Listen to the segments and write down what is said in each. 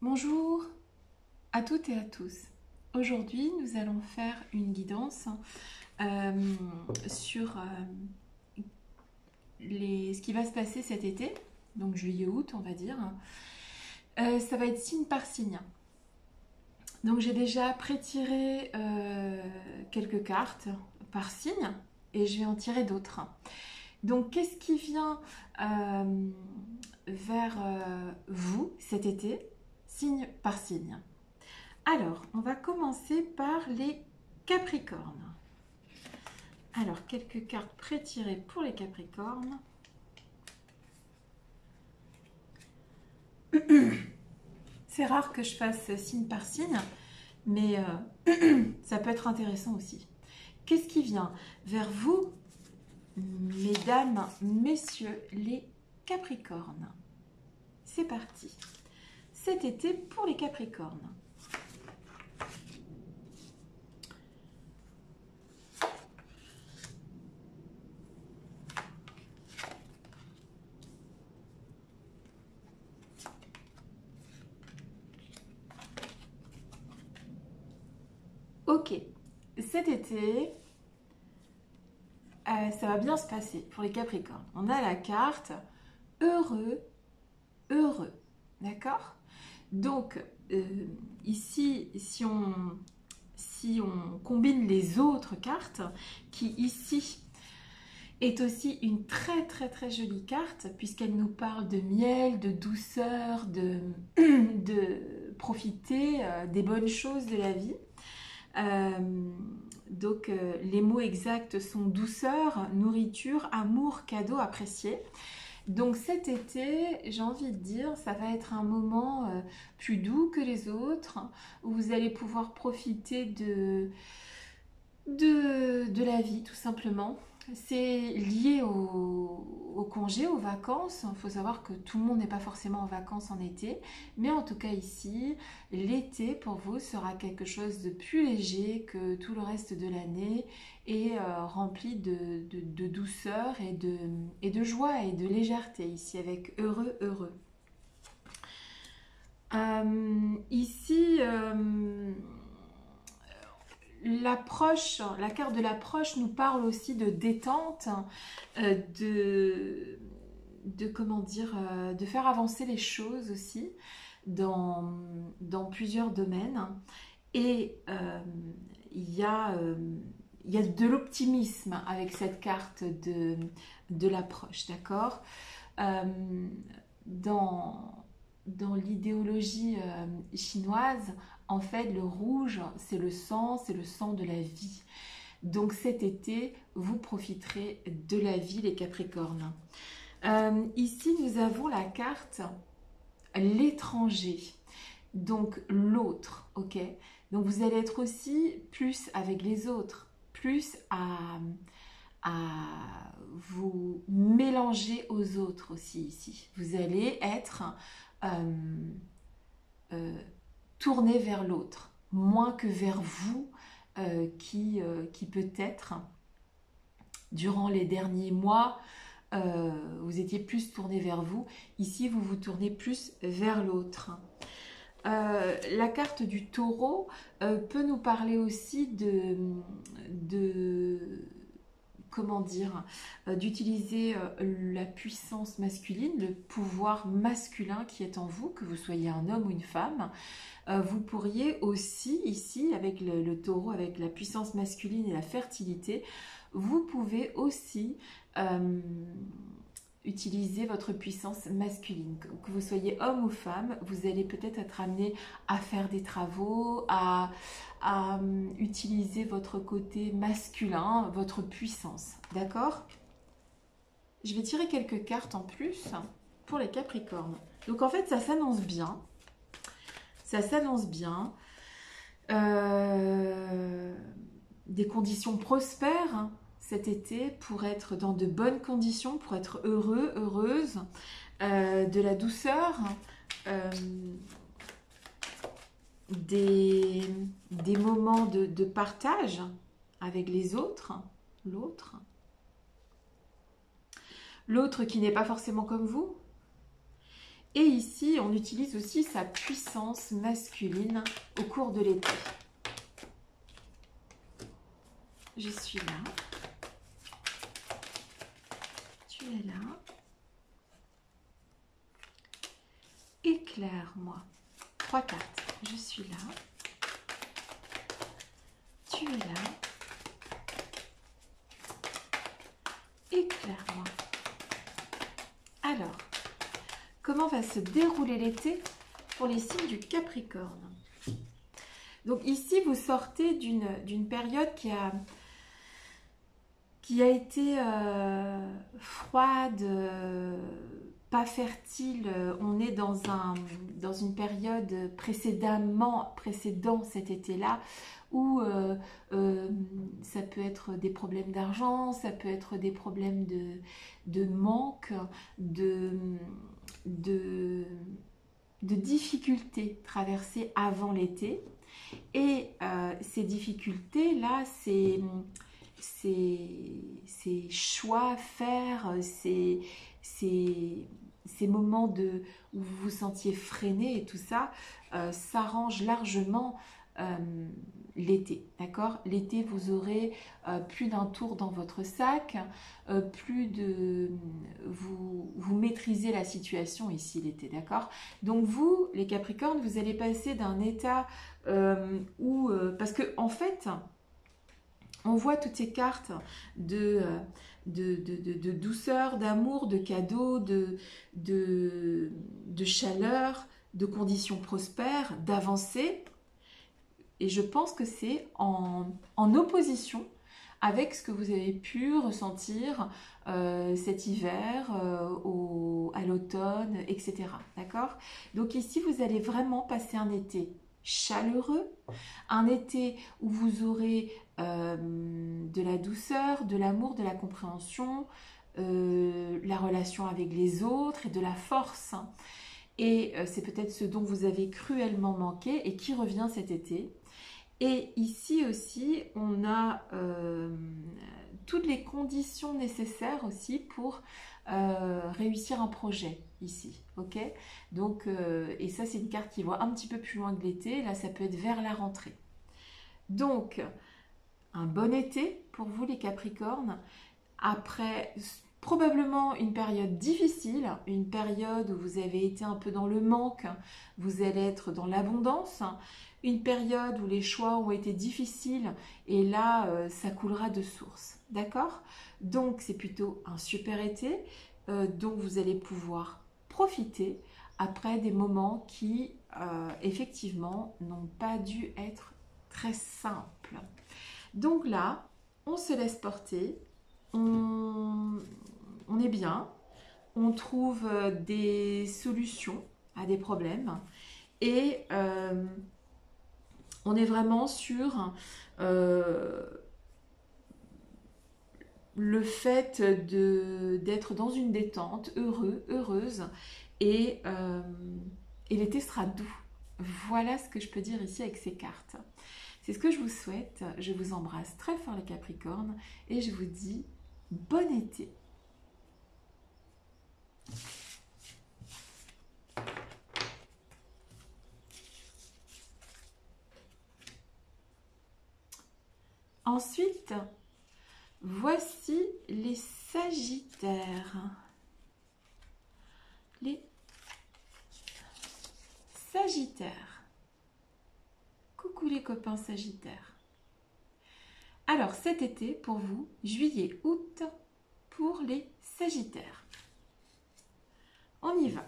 Bonjour à toutes et à tous. Aujourd'hui, nous allons faire une guidance sur ce qui va se passer cet été, donc juillet-août, on va dire. Ça va être signe par signe. Donc j'ai déjà pré-tiré quelques cartes par signe et je vais en tirer d'autres. Donc qu'est-ce qui vient vers vous cet été, signe par signe? Alors, on va commencer par les Capricornes. Alors, quelques cartes pré-tirées pour les Capricornes. C'est rare que je fasse signe par signe, mais ça peut être intéressant aussi. Qu'est-ce qui vient vers vous, mesdames, messieurs, les Capricornes? C'est parti. Cet été pour les Capricornes. Ok, cet été, ça va bien se passer pour les Capricornes. On a la carte heureux, heureux, d'accord? Donc, ici, si on combine les autres cartes, qui ici est aussi une très très très jolie carte, puisqu'elle nous parle de miel, de douceur, de profiter des bonnes choses de la vie. Les mots exacts sont douceur, nourriture, amour, cadeau, apprécié. Donc cet été, j'ai envie de dire, ça va être un moment plus doux que les autres, où vous allez pouvoir profiter de la vie tout simplement. C'est lié au congé, aux vacances. Il faut savoir que tout le monde n'est pas forcément en vacances en été, mais en tout cas ici, l'été pour vous sera quelque chose de plus léger que tout le reste de l'année et rempli de douceur et de joie et de légèreté ici avec heureux, heureux. Ici, la carte de l'approche nous parle aussi de détente, comment dire, de faire avancer les choses aussi dans plusieurs domaines. Et il y a de l'optimisme avec cette carte de l'approche, d'accord? Euh, dans, dans l'idéologie chinoise, en fait, le rouge, c'est le sang de la vie. Donc cet été, vous profiterez de la vie, les Capricornes. Ici, nous avons la carte l'étranger, donc l'autre, ok? Donc vous allez être aussi plus avec les autres, plus à vous mélanger aux autres aussi ici. Vous allez être euh, euh, tourné vers l'autre, moins que vers vous qui peut-être, durant les derniers mois, vous étiez plus tourné vers vous. Ici, vous vous tournez plus vers l'autre. La carte du taureau peut nous parler aussi comment dire, d'utiliser la puissance masculine, le pouvoir masculin qui est en vous, que vous soyez un homme ou une femme. Vous pourriez aussi, ici, avec le taureau, avec la puissance masculine et la fertilité, vous pouvez aussi utiliser votre puissance masculine. Que vous soyez homme ou femme, vous allez peut-être être amené à faire des travaux, à utiliser votre côté masculin, votre puissance. D'accord? Je vais tirer quelques cartes en plus pour les Capricornes. Donc en fait, ça s'annonce bien. Ça s'annonce bien. Des conditions prospères hein, cet été pour être dans de bonnes conditions, pour être heureux, heureuse, de la douceur, des moments de partage avec les autres, l'autre qui n'est pas forcément comme vous. Et ici, on utilise aussi sa puissance masculine au cours de l'été. Je suis là. Tu es là. Éclaire-moi. 3 cartes. Je suis là. Tu es là. Éclaire-moi. Alors, comment va se dérouler l'été pour les signes du Capricorne? Donc ici, vous sortez d'une période qui a été froide, pas fertile. On est dans une période précédant cet été-là où ça peut être des problèmes d'argent, ça peut être des problèmes de manque, de difficultés traversées avant l'été. Et ces difficultés-là, ces choix à faire, ces moments où vous vous sentiez freiné et tout ça, s'arrange largement l'été, d'accord? L'été, vous aurez plus d'un tour dans votre sac, vous maîtrisez la situation ici l'été, d'accord? Donc vous, les Capricornes, vous allez passer d'un état parce que en fait, on voit toutes ces cartes de douceur, d'amour, de cadeaux, de chaleur, de conditions prospères, d'avancée. Et je pense que c'est en opposition avec ce que vous avez pu ressentir cet hiver, à l'automne, etc. D'accord? Donc ici, vous allez vraiment passer un été chaleureux, un été où vous aurez de la douceur, de l'amour, de la compréhension, la relation avec les autres et de la force. Et c'est peut-être ce dont vous avez cruellement manqué et qui revient cet été. Et ici aussi, on a toutes les conditions nécessaires aussi pour réussir un projet ici, ok? Donc, et ça, c'est une carte qui voit un petit peu plus loin que l'été. Là, ça peut être vers la rentrée. Donc, un bon été pour vous, les Capricornes. Après, probablement une période difficile, une période où vous avez été un peu dans le manque, vous allez être dans l'abondance, une période où les choix ont été difficiles et là, ça coulera de source, d'accord? Donc, c'est plutôt un super été dont vous allez pouvoir profiter après des moments qui, effectivement, n'ont pas dû être très simples. Donc là, on se laisse porter, on est bien, on trouve des solutions à des problèmes et on est vraiment sur le fait d'être dans une détente, heureuse et l'été sera doux. Voilà ce que je peux dire ici avec ces cartes. C'est ce que je vous souhaite. Je vous embrasse très fort les Capricornes et je vous dis bon été. Ensuite, voici les Sagittaires. Les Sagittaires. Coucou les copains Sagittaires. Alors cet été pour vous, juillet, août, pour les Sagittaires. On y va.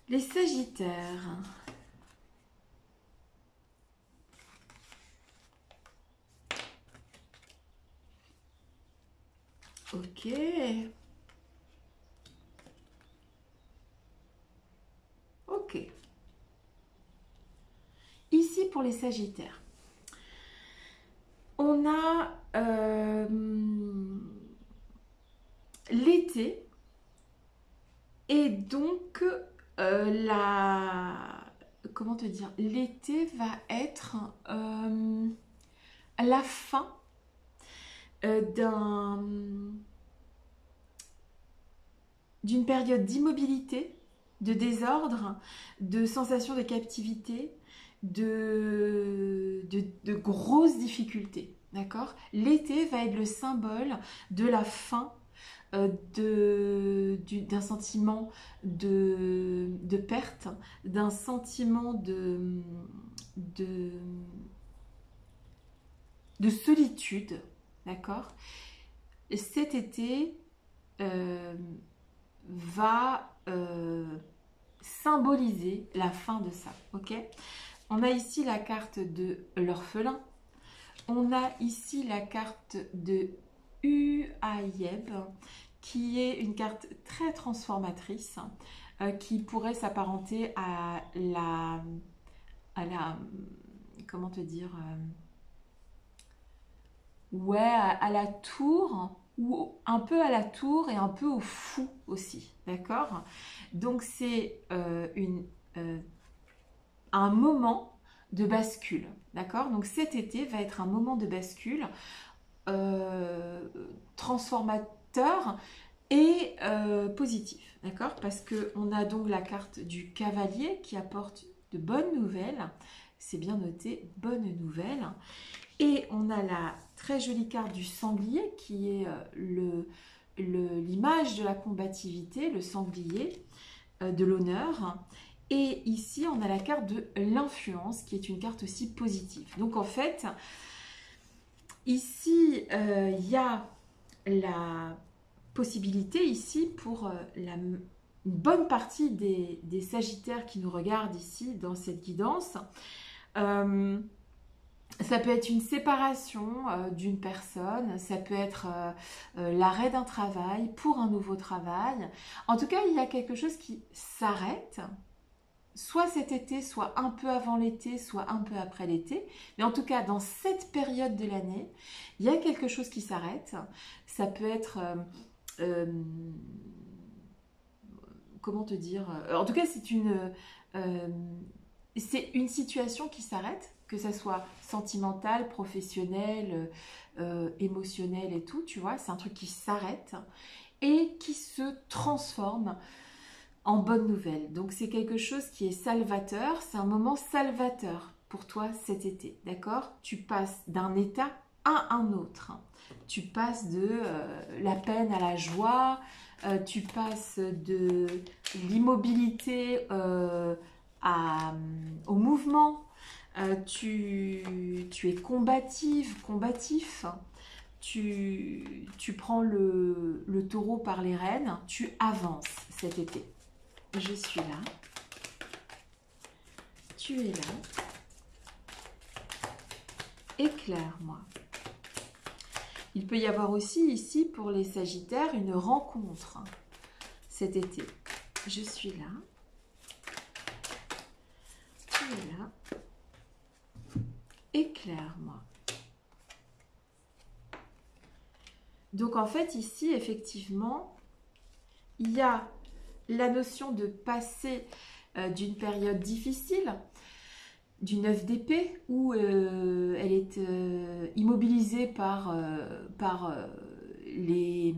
Les Sagittaires. Ok. Ok. Ici pour les Sagittaires, on a l'été et donc comment te dire, l'été va être la fin d'une période d'immobilité, de désordre, de sensation de captivité, de grosses difficultés. D'accord? L'été va être le symbole de la fin d'un sentiment de perte, d'un sentiment de, de solitude. D'accord? Cet été va symboliser la fin de ça. Ok? On a ici la carte de l'orphelin. On a ici la carte de Uayeb, qui est une carte très transformatrice, qui pourrait s'apparenter à la, comment te dire, ouais, à la tour, ou un peu à la tour et un peu au fou aussi, d'accord? Donc c'est un moment de bascule, d'accord? Donc cet été va être un moment de bascule euh, transformateur et positif, d'accord? Parce qu'on a donc la carte du cavalier qui apporte de bonnes nouvelles, c'est bien noté, bonnes nouvelles. Et on a la très jolie carte du sanglier qui est l'image de la combativité, le sanglier, de l'honneur. Et ici, on a la carte de l'influence qui est une carte aussi positive. Donc en fait, ici, il y a la possibilité ici pour une bonne partie des Sagittaires qui nous regardent ici dans cette guidance. Ça peut être une séparation d'une personne, ça peut être l'arrêt d'un travail pour un nouveau travail. En tout cas, il y a quelque chose qui s'arrête, soit cet été, soit un peu avant l'été, soit un peu après l'été. Mais en tout cas, dans cette période de l'année, il y a quelque chose qui s'arrête. Ça peut être... comment te dire, en tout cas, c'est une situation qui s'arrête, que ça soit sentimentale, professionnelle, émotionnelle et tout, tu vois, c'est un truc qui s'arrête et qui se transforme en bonne nouvelle. Donc c'est quelque chose qui est salvateur, c'est un moment salvateur pour toi cet été, d'accord? Tu passes d'un état à un autre. Tu passes de la peine à la joie, tu passes de l'immobilité au mouvement, tu es combative, combatif, tu prends le taureau par les rênes, tu avances cet été. Je suis là, tu es là, éclaire-moi. Il peut y avoir aussi ici pour les Sagittaires une rencontre cet été. Je suis là, tu es là, éclaire-moi. Donc en fait ici effectivement il y a la notion de passer d'une période difficile, du 9 d'épée, où elle est immobilisée par les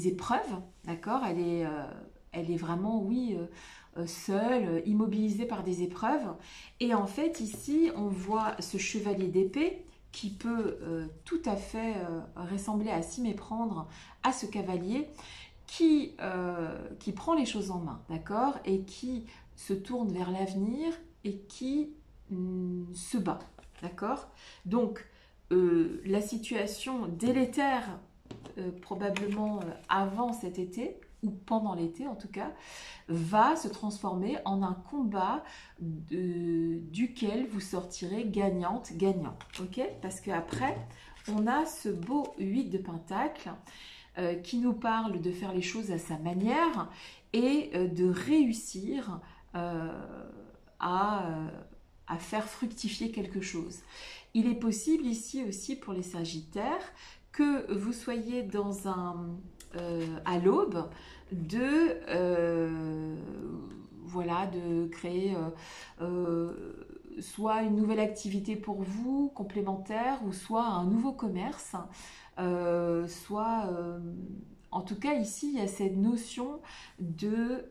épreuves, d'accord? Elle est vraiment, oui, seule, immobilisée par des épreuves. Et en fait, ici, on voit ce chevalier d'épée qui peut tout à fait ressembler à s'y méprendre à ce cavalier qui prend les choses en main, d'accord? Et qui se tourne vers l'avenir et qui se bat, d'accord? Donc, la situation délétère, probablement avant cet été, ou pendant l'été en tout cas, va se transformer en un combat duquel vous sortirez gagnante, gagnant, ok? Parce qu'après, on a ce beau 8 de Pentacle qui nous parle de faire les choses à sa manière et de réussir à faire fructifier quelque chose. Il est possible ici aussi pour les Sagittaires que vous soyez à l'aube voilà, de créer soit une nouvelle activité pour vous, complémentaire, ou soit un nouveau commerce, soit En tout cas, ici, il y a cette notion de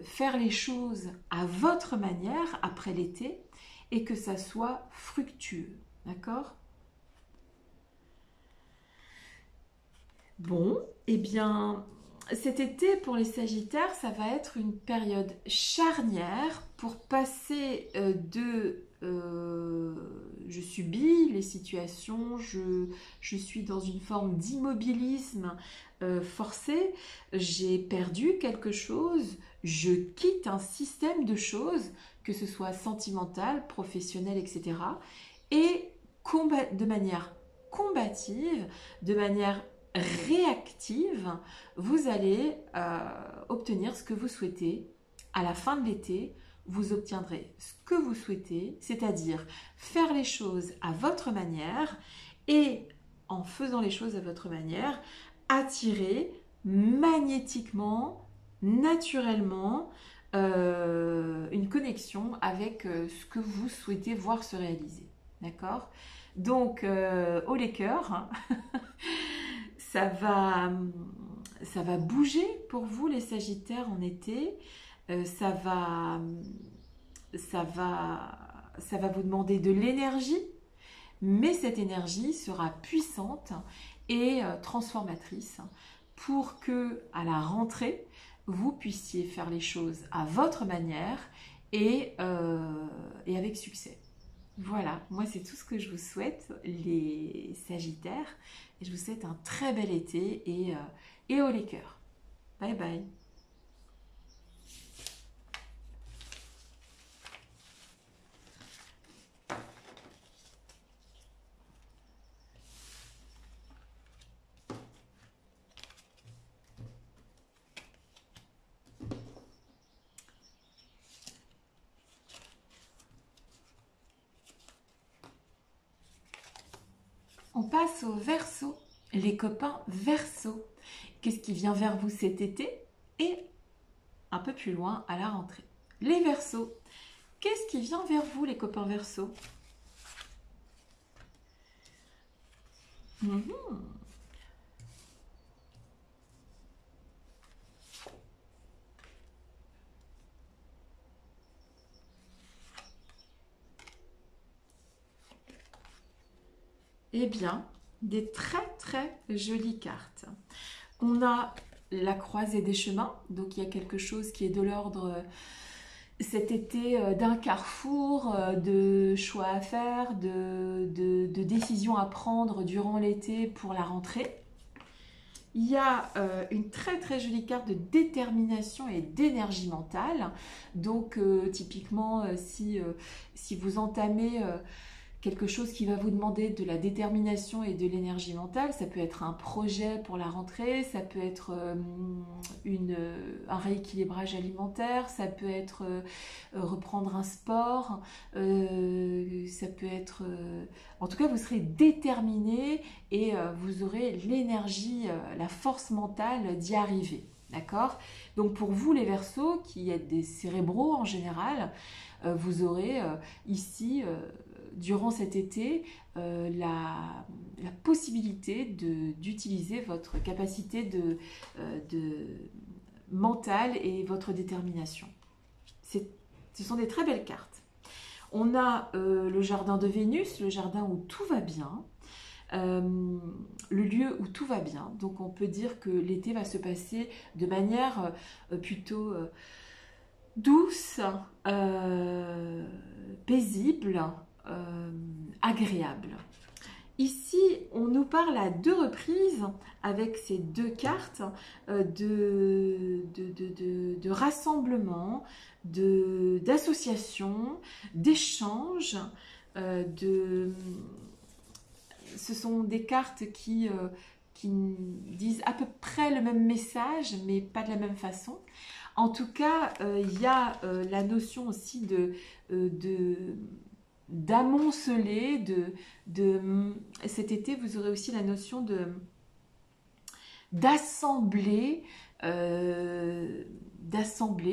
faire les choses à votre manière après l'été et que ça soit fructueux. D'accord? Bon, eh bien, cet été pour les Sagittaires, ça va être une période charnière pour passer de je subis les situations, je suis dans une forme d'immobilisme forcé, j'ai perdu quelque chose, je quitte un système de choses, que ce soit sentimental, professionnel, etc. Et de manière combative, de manière réactive, vous allez obtenir ce que vous souhaitez. À la fin de l'été, vous obtiendrez ce que vous souhaitez, c'est-à-dire faire les choses à votre manière et en faisant les choses à votre manière, attirer magnétiquement, naturellement, une connexion avec ce que vous souhaitez voir se réaliser. D'accord? Donc, haut les cœurs, ça va bouger pour vous les Sagittaires en été. Ça va vous demander de l'énergie, mais cette énergie sera puissante et transformatrice pour que à la rentrée, vous puissiez faire les choses à votre manière et avec succès. Voilà, moi c'est tout ce que je vous souhaite, les Sagittaires, et je vous souhaite un très bel été et haut les cœurs. Bye bye. On passe au Verseau, les copains Verseau. Qu'est-ce qui vient vers vous cet été et un peu plus loin à la rentrée? Les Verseaux, qu'est-ce qui vient vers vous les copains Verseau? Eh bien, des très très jolies cartes. On a la croisée des chemins, donc il y a quelque chose qui est de l'ordre cet été d'un carrefour, de choix à faire, de décisions à prendre durant l'été pour la rentrée. Il y a une très très jolie carte de détermination et d'énergie mentale. Donc typiquement si vous entamez quelque chose qui va vous demander de la détermination et de l'énergie mentale. Ça peut être un projet pour la rentrée, ça peut être un rééquilibrage alimentaire, ça peut être reprendre un sport, ça peut être... En tout cas, vous serez déterminé et vous aurez l'énergie, la force mentale d'y arriver. D'accord? Donc pour vous les Verseaux, qui êtes des cérébraux en général, vous aurez ici... durant cet été, la possibilité d'utiliser votre capacité de mentale et votre détermination. Ce sont des très belles cartes. On a le jardin de Vénus, le jardin où tout va bien, le lieu où tout va bien. Donc on peut dire que l'été va se passer de manière plutôt douce, paisible, agréable. Ici, on nous parle à deux reprises avec ces deux cartes de rassemblement, d'association, d'échange. Ce sont des cartes qui disent à peu près le même message, mais pas de la même façon. En tout cas, il y a la notion aussi d'amonceler, cet été, vous aurez aussi la notion d'assembler.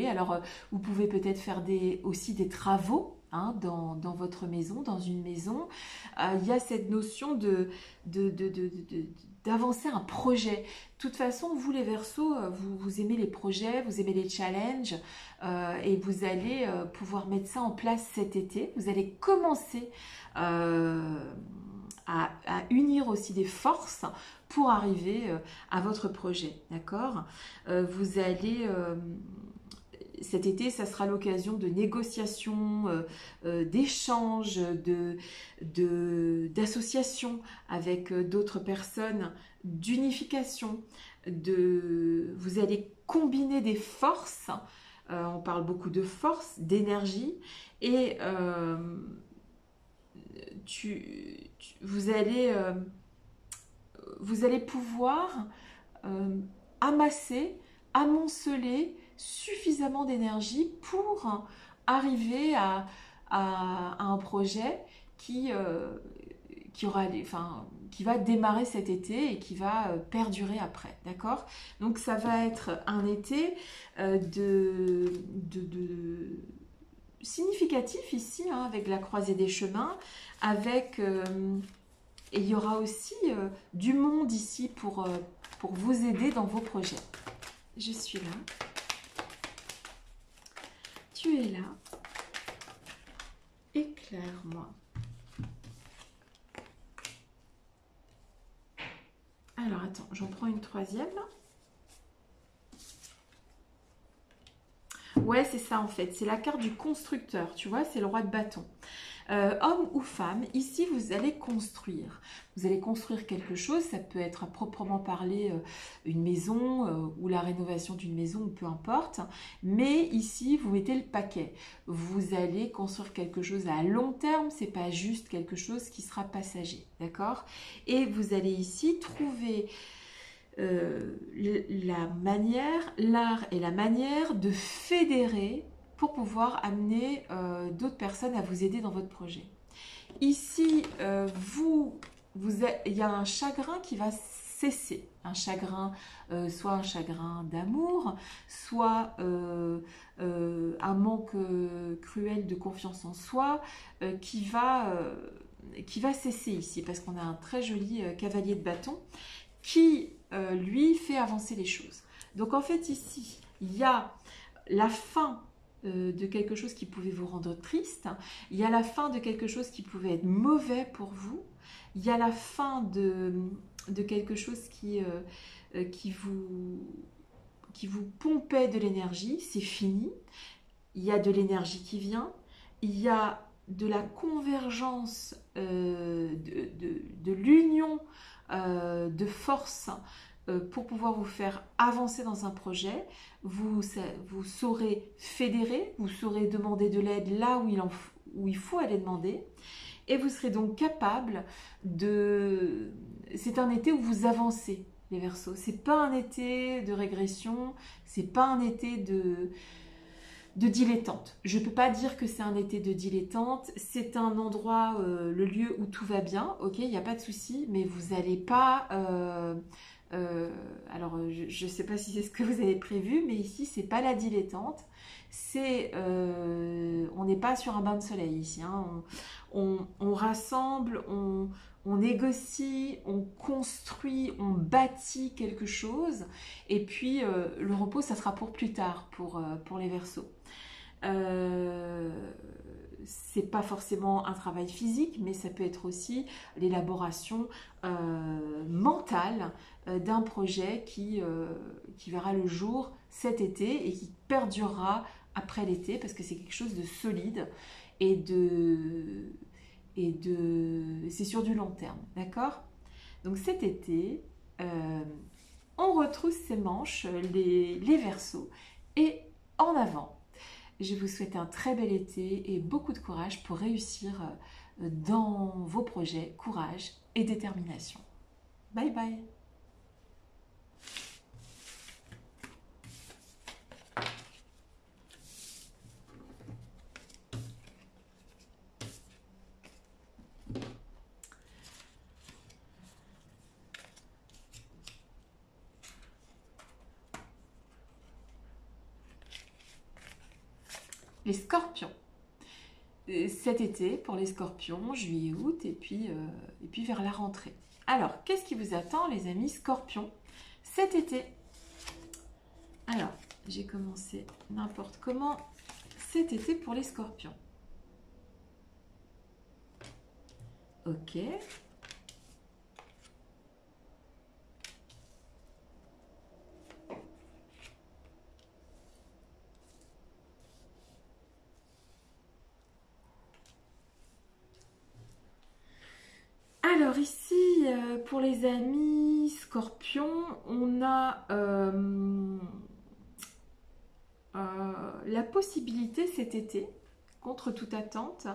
Alors, vous pouvez peut-être faire aussi des travaux. Hein, dans votre maison, dans une maison, il y a cette notion d'avancer un projet. De toute façon, vous les Verseaux, vous aimez les projets, vous aimez les challenges et vous allez pouvoir mettre ça en place cet été. Vous allez commencer à unir aussi des forces pour arriver à votre projet, d'accord? Vous allez... cet été, ça sera l'occasion de négociations, d'échanges, d'associations avec d'autres personnes, d'unification. Vous allez combiner des forces, on parle beaucoup de force, d'énergie, et vous allez pouvoir amonceler suffisamment d'énergie pour arriver à un projet qui va démarrer cet été et qui va perdurer après, d'accord? Donc ça va être un été significatif ici, hein, avec la croisée des chemins, et il y aura aussi du monde ici pour vous aider dans vos projets. Je suis là. Tu es là. Éclaire-moi. Alors, attends, j'en prends une troisième. Ouais, c'est ça en fait. C'est la carte du constructeur, tu vois, c'est le roi de bâton. Homme ou femme, ici vous allez construire. Vous allez construire quelque chose, ça peut être à proprement parler une maison ou la rénovation d'une maison, ou peu importe. Mais ici, vous mettez le paquet. Vous allez construire quelque chose à long terme, c'est pas juste quelque chose qui sera passager, d'accord? Et vous allez ici trouver l'art et la manière de fédérer pour pouvoir amener d'autres personnes à vous aider dans votre projet. Ici, il y a un chagrin qui va cesser. Un chagrin, soit un chagrin d'amour, soit un manque cruel de confiance en soi qui va cesser ici, parce qu'on a un très joli cavalier de bâton qui, lui, fait avancer les choses. Donc en fait, ici, il y a la fin de quelque chose qui pouvait vous rendre triste, il y a la fin de quelque chose qui pouvait être mauvais pour vous, il y a la fin de quelque chose qui vous pompait de l'énergie, c'est fini, il y a de l'énergie qui vient, il y a de la convergence, de l'union de force pour pouvoir vous faire avancer dans un projet. Vous saurez fédérer, vous saurez demander de l'aide là où il faut aller demander, et vous serez donc capable de... C'est un été où vous avancez, les Verseaux. C'est pas un été de régression, c'est pas un été de dilettante. Je ne peux pas dire que c'est un été de dilettante, c'est un endroit, le lieu où tout va bien, ok, il n'y a pas de souci, mais vous n'allez pas... alors, je ne sais pas si c'est ce que vous avez prévu, mais ici, c'est pas la dilettante, on n'est pas sur un bain de soleil ici, hein. On rassemble, on négocie, on construit, on bâtit quelque chose, et puis le repos, ça sera pour plus tard, pour les Verseaux. C'est pas forcément un travail physique, mais ça peut être aussi l'élaboration mentale d'un projet qui verra le jour cet été et qui perdurera après l'été, parce que c'est quelque chose de solide et c'est sur du long terme, d'accord? Donc cet été, on retrousse ses manches, les Verseaux, et en avant. Je vous souhaite un très bel été et beaucoup de courage pour réussir dans vos projets. Courage et détermination. Bye bye. Les Scorpions. Cet été, pour les Scorpions, juillet, août, et puis vers la rentrée. Alors, qu'est-ce qui vous attend, les amis Scorpions, cet été? Alors, j'ai commencé n'importe comment cet été pour les Scorpions. Ok. Alors ici, pour les amis Scorpions, on a la possibilité cet été, contre toute attente,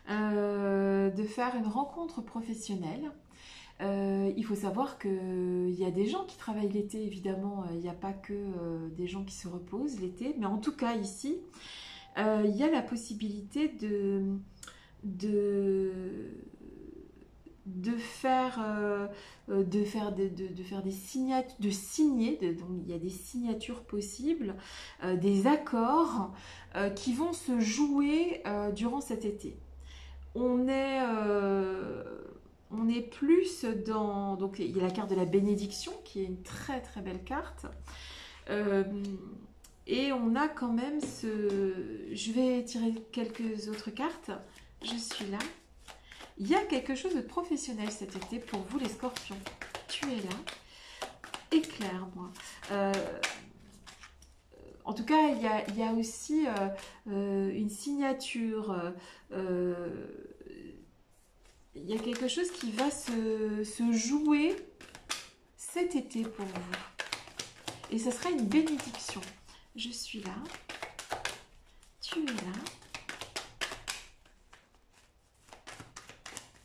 de faire une rencontre professionnelle. Il faut savoir qu'il y a des gens qui travaillent l'été, évidemment, il n'y a pas que des gens qui se reposent l'été, mais en tout cas ici, il y a la possibilité de, de faire, des signatures, de signer, donc il y a des signatures possibles, des accords qui vont se jouer durant cet été. On est, on est plus dans... Donc il y a la carte de la bénédiction qui est une très très belle carte. Et on a quand même ce... Je vais tirer quelques autres cartes. Je suis là. Il y a quelque chose de professionnel cet été pour vous les Scorpions. Tu es là. Éclaire-moi. En tout cas, il y a aussi une signature. Il y a quelque chose qui va se jouer cet été pour vous. Et ça sera une bénédiction. Je suis là. Tu es là.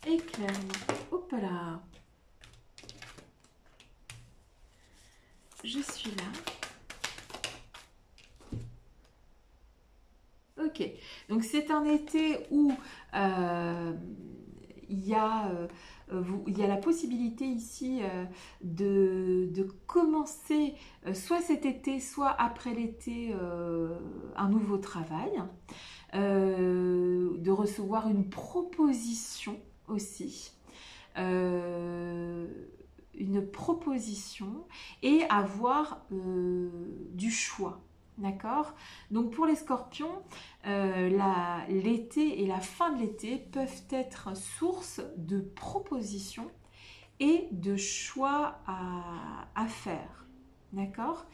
Éclaire-moi. Hop là. Je suis là. Ok. Donc c'est un été où il y a la possibilité ici de commencer soit cet été, soit après l'été un nouveau travail, de recevoir une proposition aussi, une proposition et avoir du choix. D'accord? Donc pour les Scorpions, l'été et la fin de l'été peuvent être source de propositions et de choix à faire. D'accord?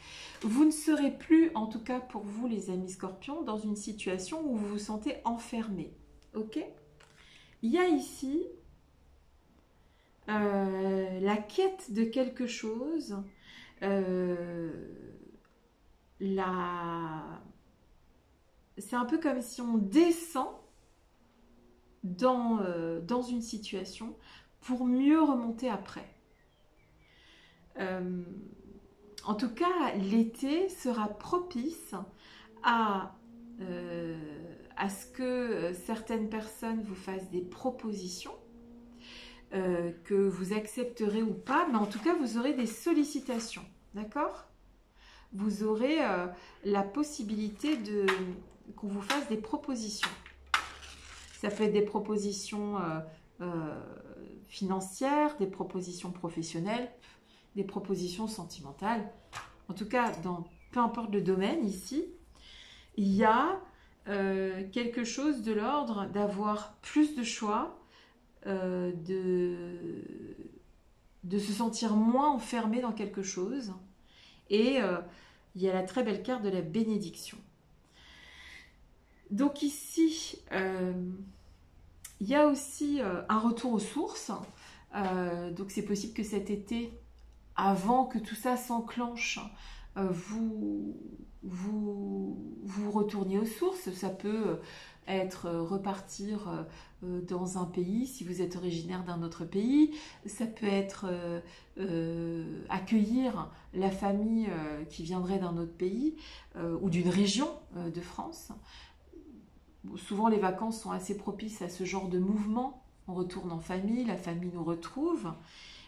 Vous ne serez plus, en tout cas pour vous les amis Scorpions, dans une situation où vous vous sentez enfermé. Ok? Il y a ici la quête de quelque chose, c'est un peu comme si on descend dans une situation pour mieux remonter après. En tout cas, l'été sera propice à ce que certaines personnes vous fassent des propositions, que vous accepterez ou pas, mais en tout cas, vous aurez des sollicitations. D'accord ? Vous aurez la possibilité qu'on vous fasse des propositions. Ça peut être des propositions financières, des propositions professionnelles, des propositions sentimentales. En tout cas, peu importe le domaine ici, il y a quelque chose de l'ordre d'avoir plus de choix, de se sentir moins enfermé dans quelque chose. Et il y a la très belle carte de la bénédiction. Donc ici, il y a aussi un retour aux sources. Donc c'est possible que cet été, avant que tout ça s'enclenche, vous retourniez aux sources. Ça peut être repartir dans un pays si vous êtes originaire d'un autre pays. Ça peut être accueillir la famille qui viendrait d'un autre pays ou d'une région de France. Souvent les vacances sont assez propices à ce genre de mouvement. On retourne en famille, la famille nous retrouve.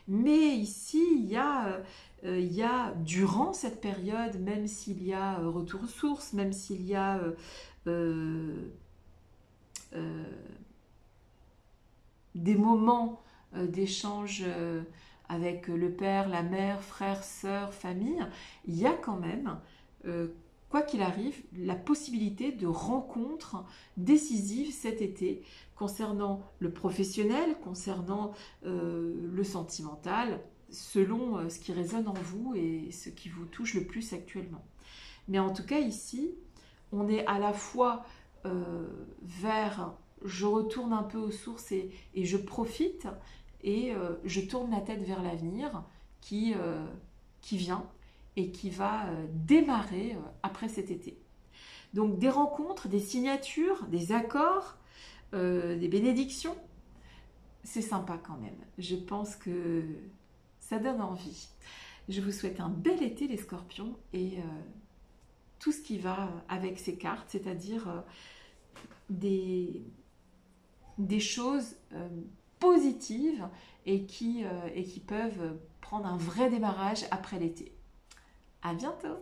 Mais ici, il y a durant cette période, même s'il y a retour aux sources, même s'il y a des moments d'échange avec le père, la mère, frère, sœur, famille, il y a quand même, quoi qu'il arrive, la possibilité de rencontres décisives cet été concernant le professionnel, concernant le sentimental, selon ce qui résonne en vous et ce qui vous touche le plus actuellement. Mais en tout cas ici, on est à la fois vers je retourne un peu aux sources et je profite et je tourne la tête vers l'avenir qui vient et qui va démarrer après cet été. Donc des rencontres, des signatures, des accords, des bénédictions, c'est sympa quand même. Je pense que ça donne envie. Je vous souhaite un bel été les scorpions et tout ce qui va avec ces cartes, c'est-à-dire des choses positives et qui peuvent prendre un vrai démarrage après l'été. À bientôt!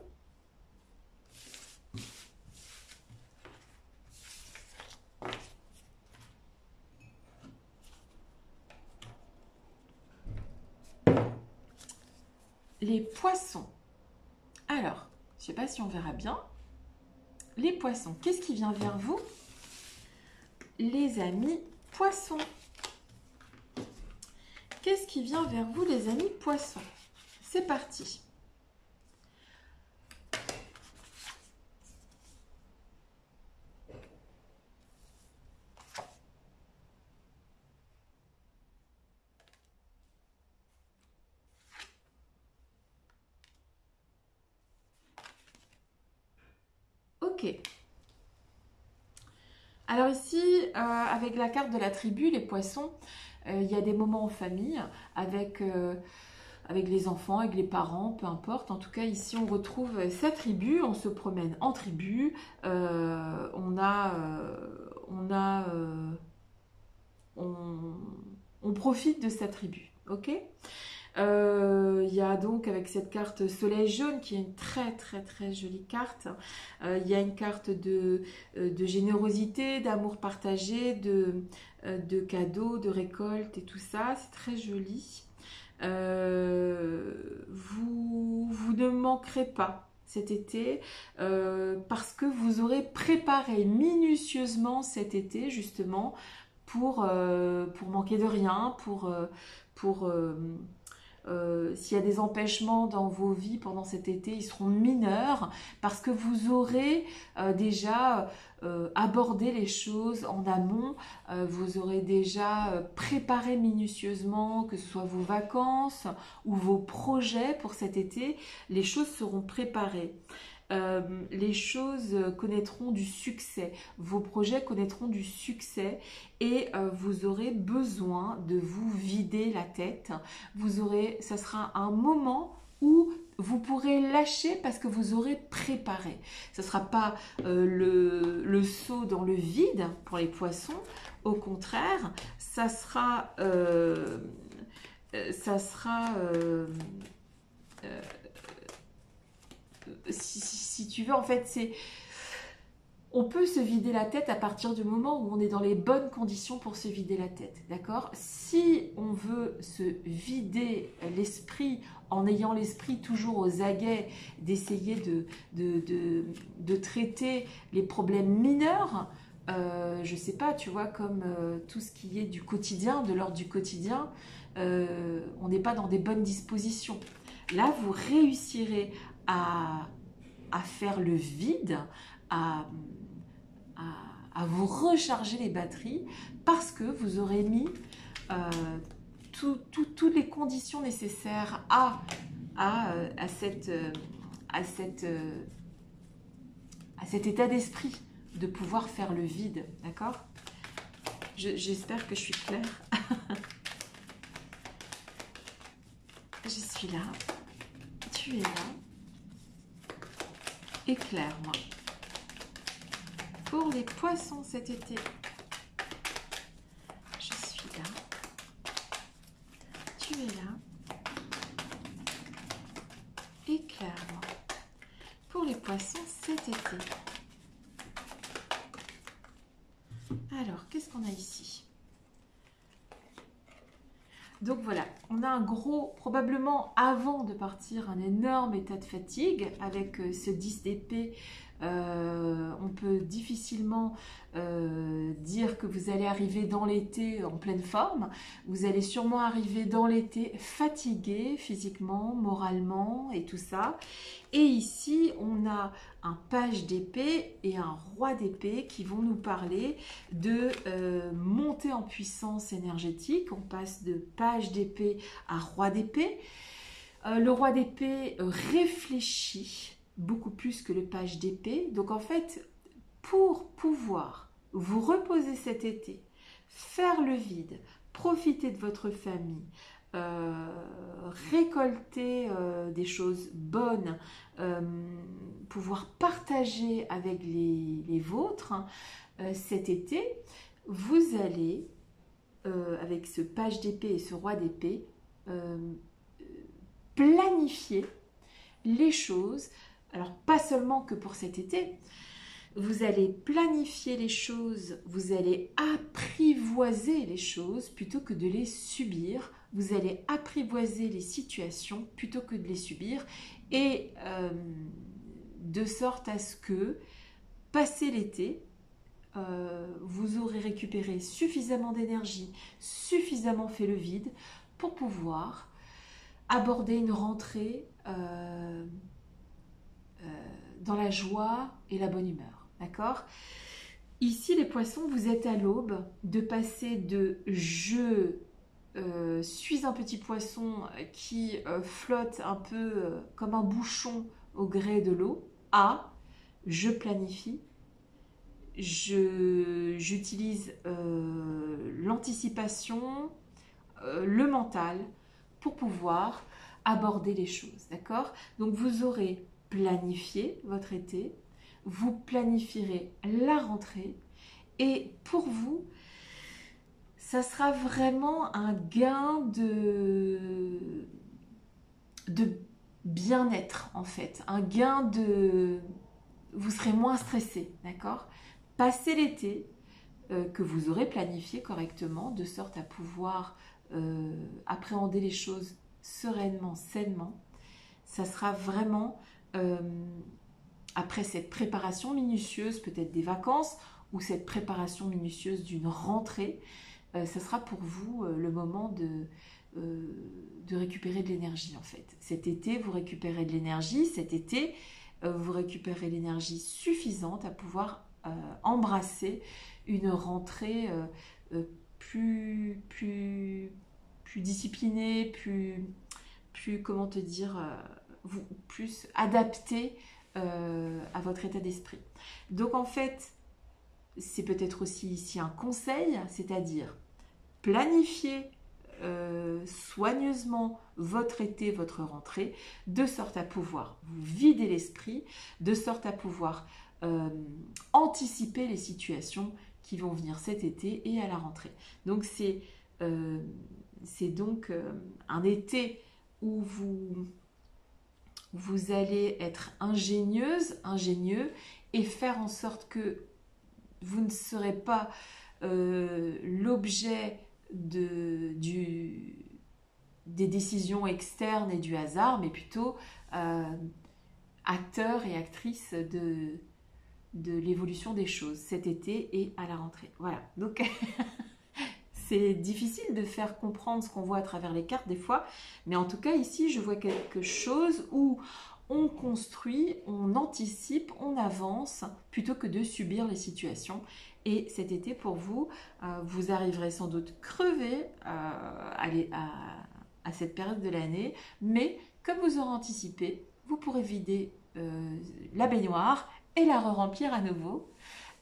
Les poissons. Alors, je ne sais pas si on verra bien. Les poissons, qu'est-ce qui vient vers vous? Les amis poissons. Qu'est-ce qui vient vers vous, les amis poissons? C'est parti. Ok. Alors ici, avec la carte de la tribu, les poissons, il y a des moments en famille avec les enfants, avec les parents, peu importe. En tout cas, ici, on retrouve sa tribu, on se promène en tribu, on profite de sa tribu, ok? Il y a donc avec cette carte soleil jaune qui est une très très très jolie carte. Il y a une carte de générosité, d'amour partagé, de cadeaux, de récolte et tout ça. C'est très joli. Vous ne manquerez pas cet été parce que vous aurez préparé minutieusement cet été justement pour manquer de rien, s'il y a des empêchements dans vos vies pendant cet été, ils seront mineurs parce que vous aurez déjà abordé les choses en amont, vous aurez déjà préparé minutieusement, que ce soit vos vacances ou vos projets pour cet été, les choses seront préparées. Les choses connaîtront du succès, vos projets connaîtront du succès et vous aurez besoin de vous vider la tête. Ça sera un moment où vous pourrez lâcher parce que vous aurez préparé. Ce ne sera pas le saut dans le vide pour les poissons, au contraire, ça sera si tu veux, en fait, on peut se vider la tête à partir du moment où on est dans les bonnes conditions pour se vider la tête, d'accord? Si on veut se vider l'esprit en ayant l'esprit toujours aux aguets, d'essayer de traiter les problèmes mineurs, je sais pas, tu vois, comme tout ce qui est du quotidien, de l'ordre du quotidien, on n'est pas dans des bonnes dispositions. Là, vous réussirez à faire le vide, à vous recharger les batteries parce que vous aurez mis toutes les conditions nécessaires à cet état d'esprit de pouvoir faire le vide, d'accord? J'espère que je suis claire. Je suis là, tu es là. Éclaire-moi. Pour les poissons cet été, je suis là. Tu es là. Éclaire-moi. Pour les poissons cet été. Alors, qu'est-ce qu'on a ici? Donc voilà, on a un gros, probablement avant de partir, un énorme état de fatigue avec ce 10 d'épée. On peut difficilement dire que vous allez arriver dans l'été en pleine forme. Vous allez sûrement arriver dans l'été fatigué physiquement, moralement et tout ça. Et ici, on a un page d'épée et un roi d'épée qui vont nous parler de montée en puissance énergétique. On passe de page d'épée à roi d'épée. Le roi d'épée réfléchit beaucoup plus que le page d'épée. Donc en fait, pour pouvoir vous reposer cet été, faire le vide, profiter de votre famille, récolter des choses bonnes, pouvoir partager avec les vôtres, cet été, vous allez, avec ce page d'épée et ce roi d'épée, planifier les choses. Alors pas seulement que pour cet été, vous allez planifier les choses, vous allez apprivoiser les choses plutôt que de les subir. Vous allez apprivoiser les situations plutôt que de les subir. Et de sorte à ce que, passé l'été, vous aurez récupéré suffisamment d'énergie, suffisamment fait le vide pour pouvoir aborder une rentrée dans la joie et la bonne humeur. D'accord ? Ici, les poissons, vous êtes à l'aube de passer de « je suis un petit poisson qui flotte un peu comme un bouchon au gré de l'eau » à « je planifie ». J'utilise l'anticipation, le mental pour pouvoir aborder les choses, d'accord? Donc vous aurez planifié votre été, vous planifierez la rentrée et pour vous, ça sera vraiment un gain de bien-être en fait, un gain de... Vous serez moins stressé, d'accord? Passez l'été que vous aurez planifié correctement, de sorte à pouvoir appréhender les choses sereinement, sainement. Ça sera vraiment, après cette préparation minutieuse, peut-être des vacances, ou cette préparation minutieuse d'une rentrée, ça sera pour vous le moment de récupérer de l'énergie en fait. Cet été, vous récupérez de l'énergie. Cet été, vous récupérez l'énergie suffisante à pouvoir embrasser une rentrée plus disciplinée, plus comment te dire, plus adaptée à votre état d'esprit. Donc en fait, c'est peut-être aussi ici un conseil, c'est-à-dire planifier soigneusement votre été, votre rentrée, de sorte à pouvoir vous vider l'esprit, de sorte à pouvoir anticiper les situations qui vont venir cet été et à la rentrée. Donc c'est donc un été où vous allez être ingénieuse, ingénieux et faire en sorte que vous ne serez pas l'objet des décisions externes et du hasard, mais plutôt acteur et actrice de l'évolution des choses cet été et à la rentrée. Voilà, donc c'est difficile de faire comprendre ce qu'on voit à travers les cartes des fois, mais en tout cas ici je vois quelque chose où on construit, on anticipe, on avance plutôt que de subir les situations. Et cet été pour vous, vous arriverez sans doute crevé à cette période de l'année, mais comme vous aurez anticipé, vous pourrez vider la baignoire et la re-remplir à nouveau,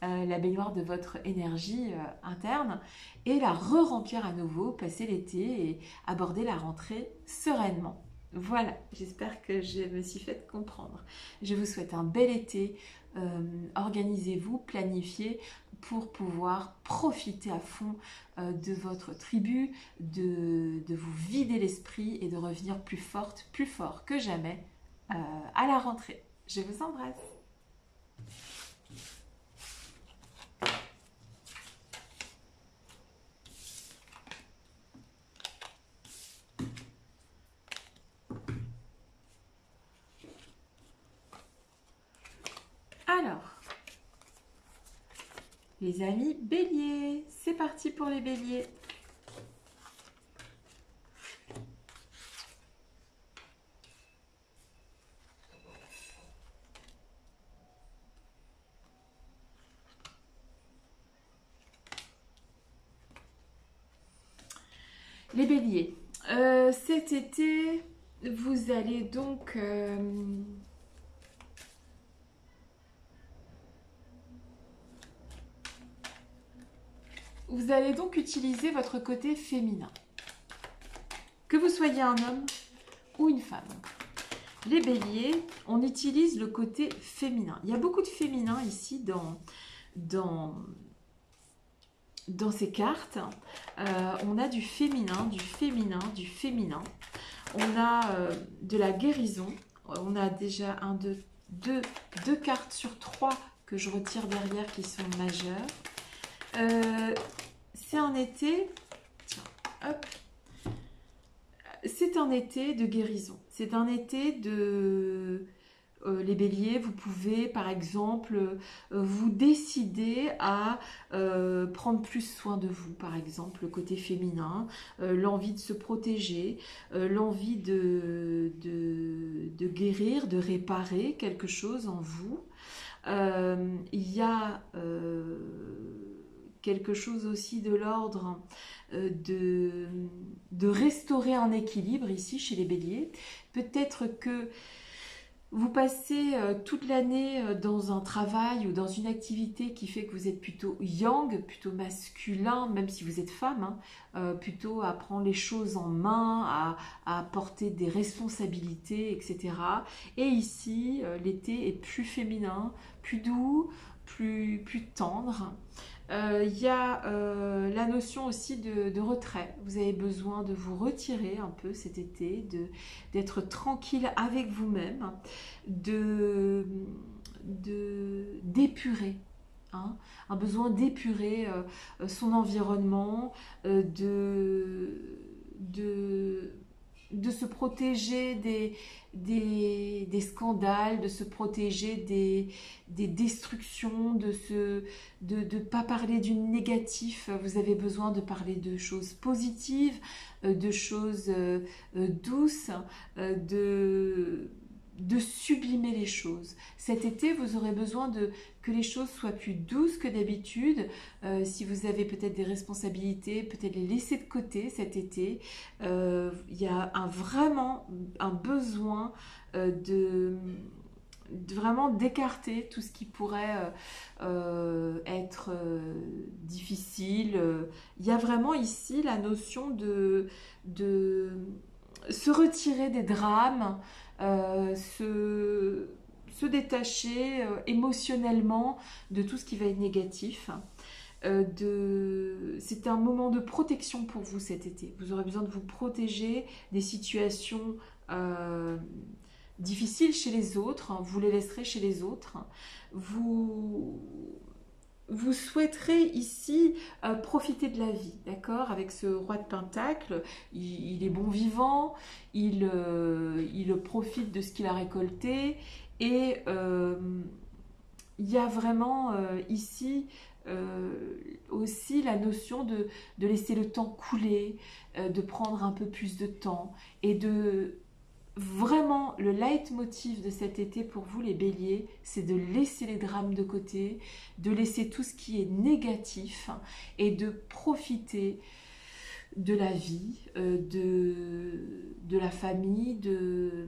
la baignoire de votre énergie interne, et la re-remplir à nouveau, passer l'été et aborder la rentrée sereinement. Voilà, j'espère que je me suis fait comprendre. Je vous souhaite un bel été, organisez-vous, planifiez pour pouvoir profiter à fond de votre tribu, de vous vider l'esprit et de revenir plus forte, plus fort que jamais à la rentrée. Je vous embrasse. Les amis béliers, c'est parti pour les béliers. Les béliers, cet été, vous allez donc... vous allez donc utiliser votre côté féminin. Que vous soyez un homme ou une femme. Les béliers, on utilise le côté féminin. Il y a beaucoup de féminin ici dans ces cartes. On a du féminin, du féminin, du féminin. On a de la guérison. On a déjà deux cartes sur 3 que je retire derrière qui sont majeures. C'est un été, tiens, hop, c'est un été de guérison. C'est un été de... les béliers, vous pouvez par exemple vous décider à prendre plus soin de vous, par exemple le côté féminin, l'envie de se protéger, l'envie de guérir, de réparer quelque chose en vous. Il y a quelque chose aussi de l'ordre de restaurer un équilibre ici chez les béliers. Peut-être que vous passez toute l'année dans un travail ou dans une activité qui fait que vous êtes plutôt yang, plutôt masculin, même si vous êtes femme, hein, plutôt à prendre les choses en main, à porter des responsabilités, etc. Et ici, l'été est plus féminin, plus doux, plus tendre. Il y a la notion aussi de retrait. Vous avez besoin de vous retirer un peu cet été, d'être tranquille avec vous-même, d'épurer. Hein, un besoin d'épurer son environnement, de se protéger des scandales, de se protéger des destructions, de ne pas parler du négatif. Vous avez besoin de parler de choses positives, de choses douces, de sublimer les choses. Cet été, vous aurez besoin que les choses soient plus douces que d'habitude. Si vous avez peut-être des responsabilités, peut-être les laisser de côté cet été. Il y a vraiment un besoin vraiment d'écarter tout ce qui pourrait être difficile. Il y a vraiment ici la notion de se retirer des drames, se détacher émotionnellement de tout ce qui va être négatif. C'est un moment de protection pour vous cet été. Vous aurez besoin de vous protéger des situations difficiles chez les autres. Vous les laisserez chez les autres. Vous souhaiterez ici profiter de la vie, d'accord? Avec ce roi de Pentacle, il est bon vivant, il profite de ce qu'il a récolté et il y a vraiment ici aussi la notion de laisser le temps couler, de prendre un peu plus de temps et de... Vraiment, le leitmotiv de cet été pour vous, les béliers, c'est de laisser les drames de côté, de laisser tout ce qui est négatif et de profiter de la vie, de la famille, de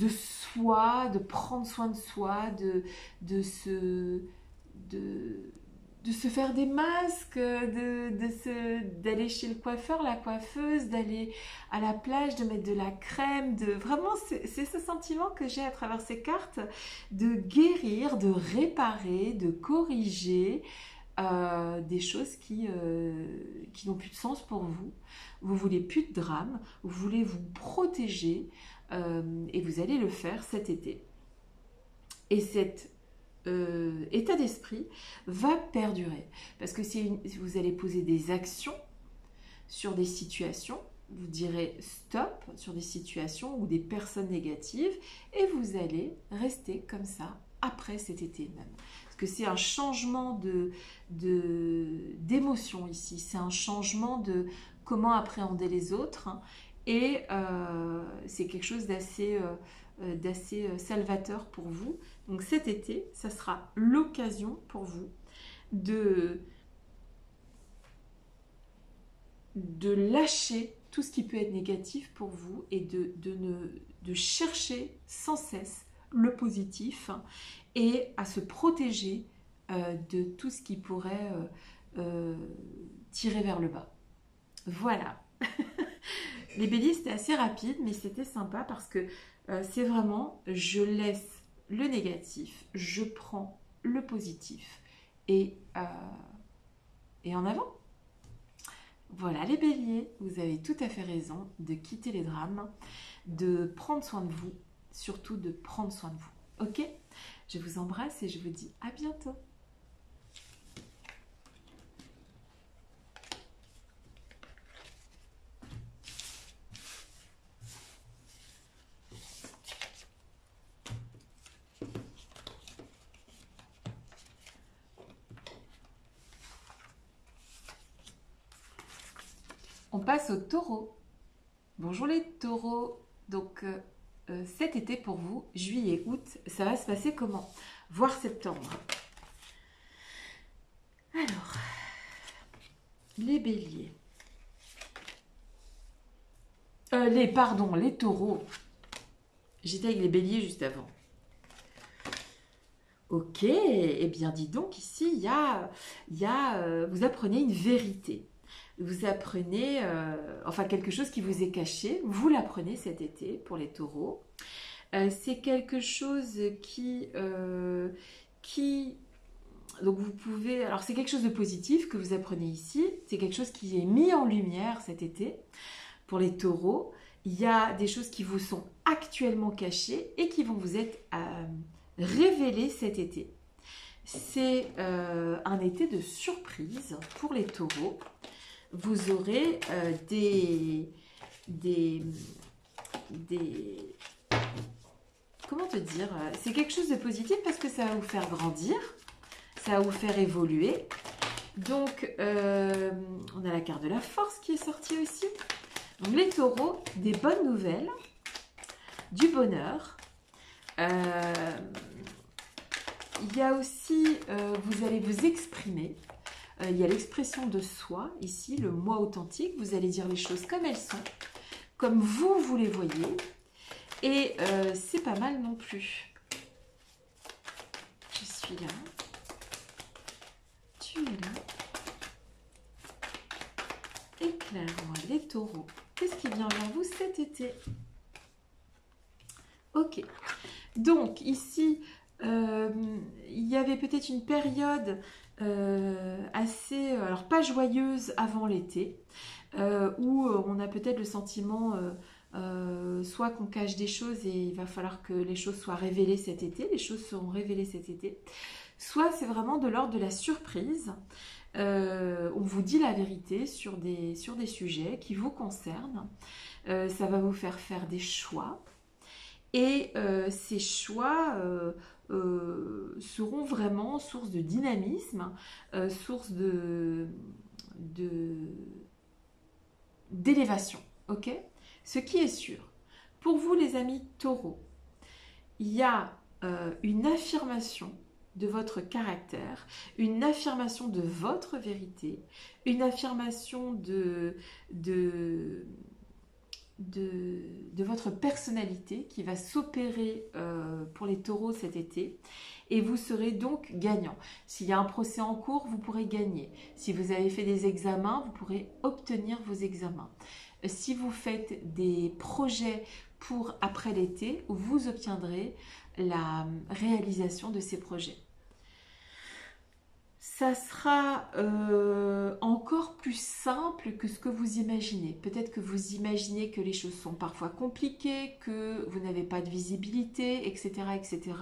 soi, de prendre soin de soi, de se faire des masques, d'aller chez le coiffeur, la coiffeuse, d'aller à la plage, de mettre de la crème, vraiment c'est ce sentiment que j'ai à travers ces cartes, de guérir, de réparer, de corriger des choses qui n'ont plus de sens pour vous. Vous voulez plus de drame, vous voulez vous protéger et vous allez le faire cet été. Et cet état d'esprit va perdurer parce que vous allez poser des actions sur des situations, vous direz stop sur des situations ou des personnes négatives et vous allez rester comme ça après cet été même. Parce que c'est un changement d'émotion ici. C'est un changement de comment appréhender les autres. Et c'est quelque chose d'assez salvateur pour vous. Donc cet été, ça sera l'occasion pour vous de lâcher tout ce qui peut être négatif pour vous et de chercher sans cesse le positif et à se protéger de tout ce qui pourrait tirer vers le bas. Voilà. Les béliers, c'était assez rapide, mais c'était sympa parce que c'est vraiment, je laisse le négatif, je prends le positif et en avant. Voilà les béliers, vous avez tout à fait raison de quitter les drames, de prendre soin de vous, surtout de prendre soin de vous. Ok? Je vous embrasse et je vous dis à bientôt. On passe aux taureaux. Bonjour les taureaux. Donc cet été pour vous, juillet, août, ça va se passer comment? Voire septembre. Alors, les béliers. Les taureaux. J'étais avec les béliers juste avant. Ok, eh bien dis donc, ici, vous apprenez une vérité. Vous apprenez, quelque chose qui vous est caché, vous l'apprenez cet été pour les taureaux. C'est quelque chose donc vous pouvez, alors c'est quelque chose de positif que vous apprenez ici, c'est quelque chose qui est mis en lumière cet été pour les taureaux. Il y a des choses qui vous sont actuellement cachées et qui vont vous être révélées cet été. C'est un été de surprise pour les taureaux. Vous aurez comment te dire, c'est quelque chose de positif parce que ça va vous faire grandir, ça va vous faire évoluer. Donc, on a la carte de la force qui est sortie aussi. Donc, les taureaux, des bonnes nouvelles, du bonheur. Il y a aussi, vous allez vous exprimer. Il y a l'expression de soi, ici, le moi authentique. Vous allez dire les choses comme elles sont, comme vous les voyez. Et c'est pas mal non plus. Je suis là. Tu es là. Éclaire-moi les taureaux. Qu'est-ce qui vient vers vous cet été? Ok. Donc, ici, il y avait peut-être une période assez, alors pas joyeuse avant l'été, où on a peut-être le sentiment soit qu'on cache des choses et il va falloir que les choses soient révélées cet été, les choses seront révélées cet été, soit c'est vraiment de l'ordre de la surprise, on vous dit la vérité sur des sujets qui vous concernent, ça va vous faire faire des choix et ces choix seront vraiment source de dynamisme, source d'élévation, ok? Ce qui est sûr, pour vous les amis taureaux, il y a une affirmation de votre caractère, une affirmation de votre vérité, une affirmation de votre personnalité qui va s'opérer pour les taureaux cet été et vous serez donc gagnant. S'il y a un procès en cours, vous pourrez gagner. Si vous avez fait des examens, vous pourrez obtenir vos examens. Si vous faites des projets pour après l'été, vous obtiendrez la réalisation de ces projets. Ça sera encore plus simple que ce que vous imaginez. Peut-être que vous imaginez que les choses sont parfois compliquées, que vous n'avez pas de visibilité, etc., etc.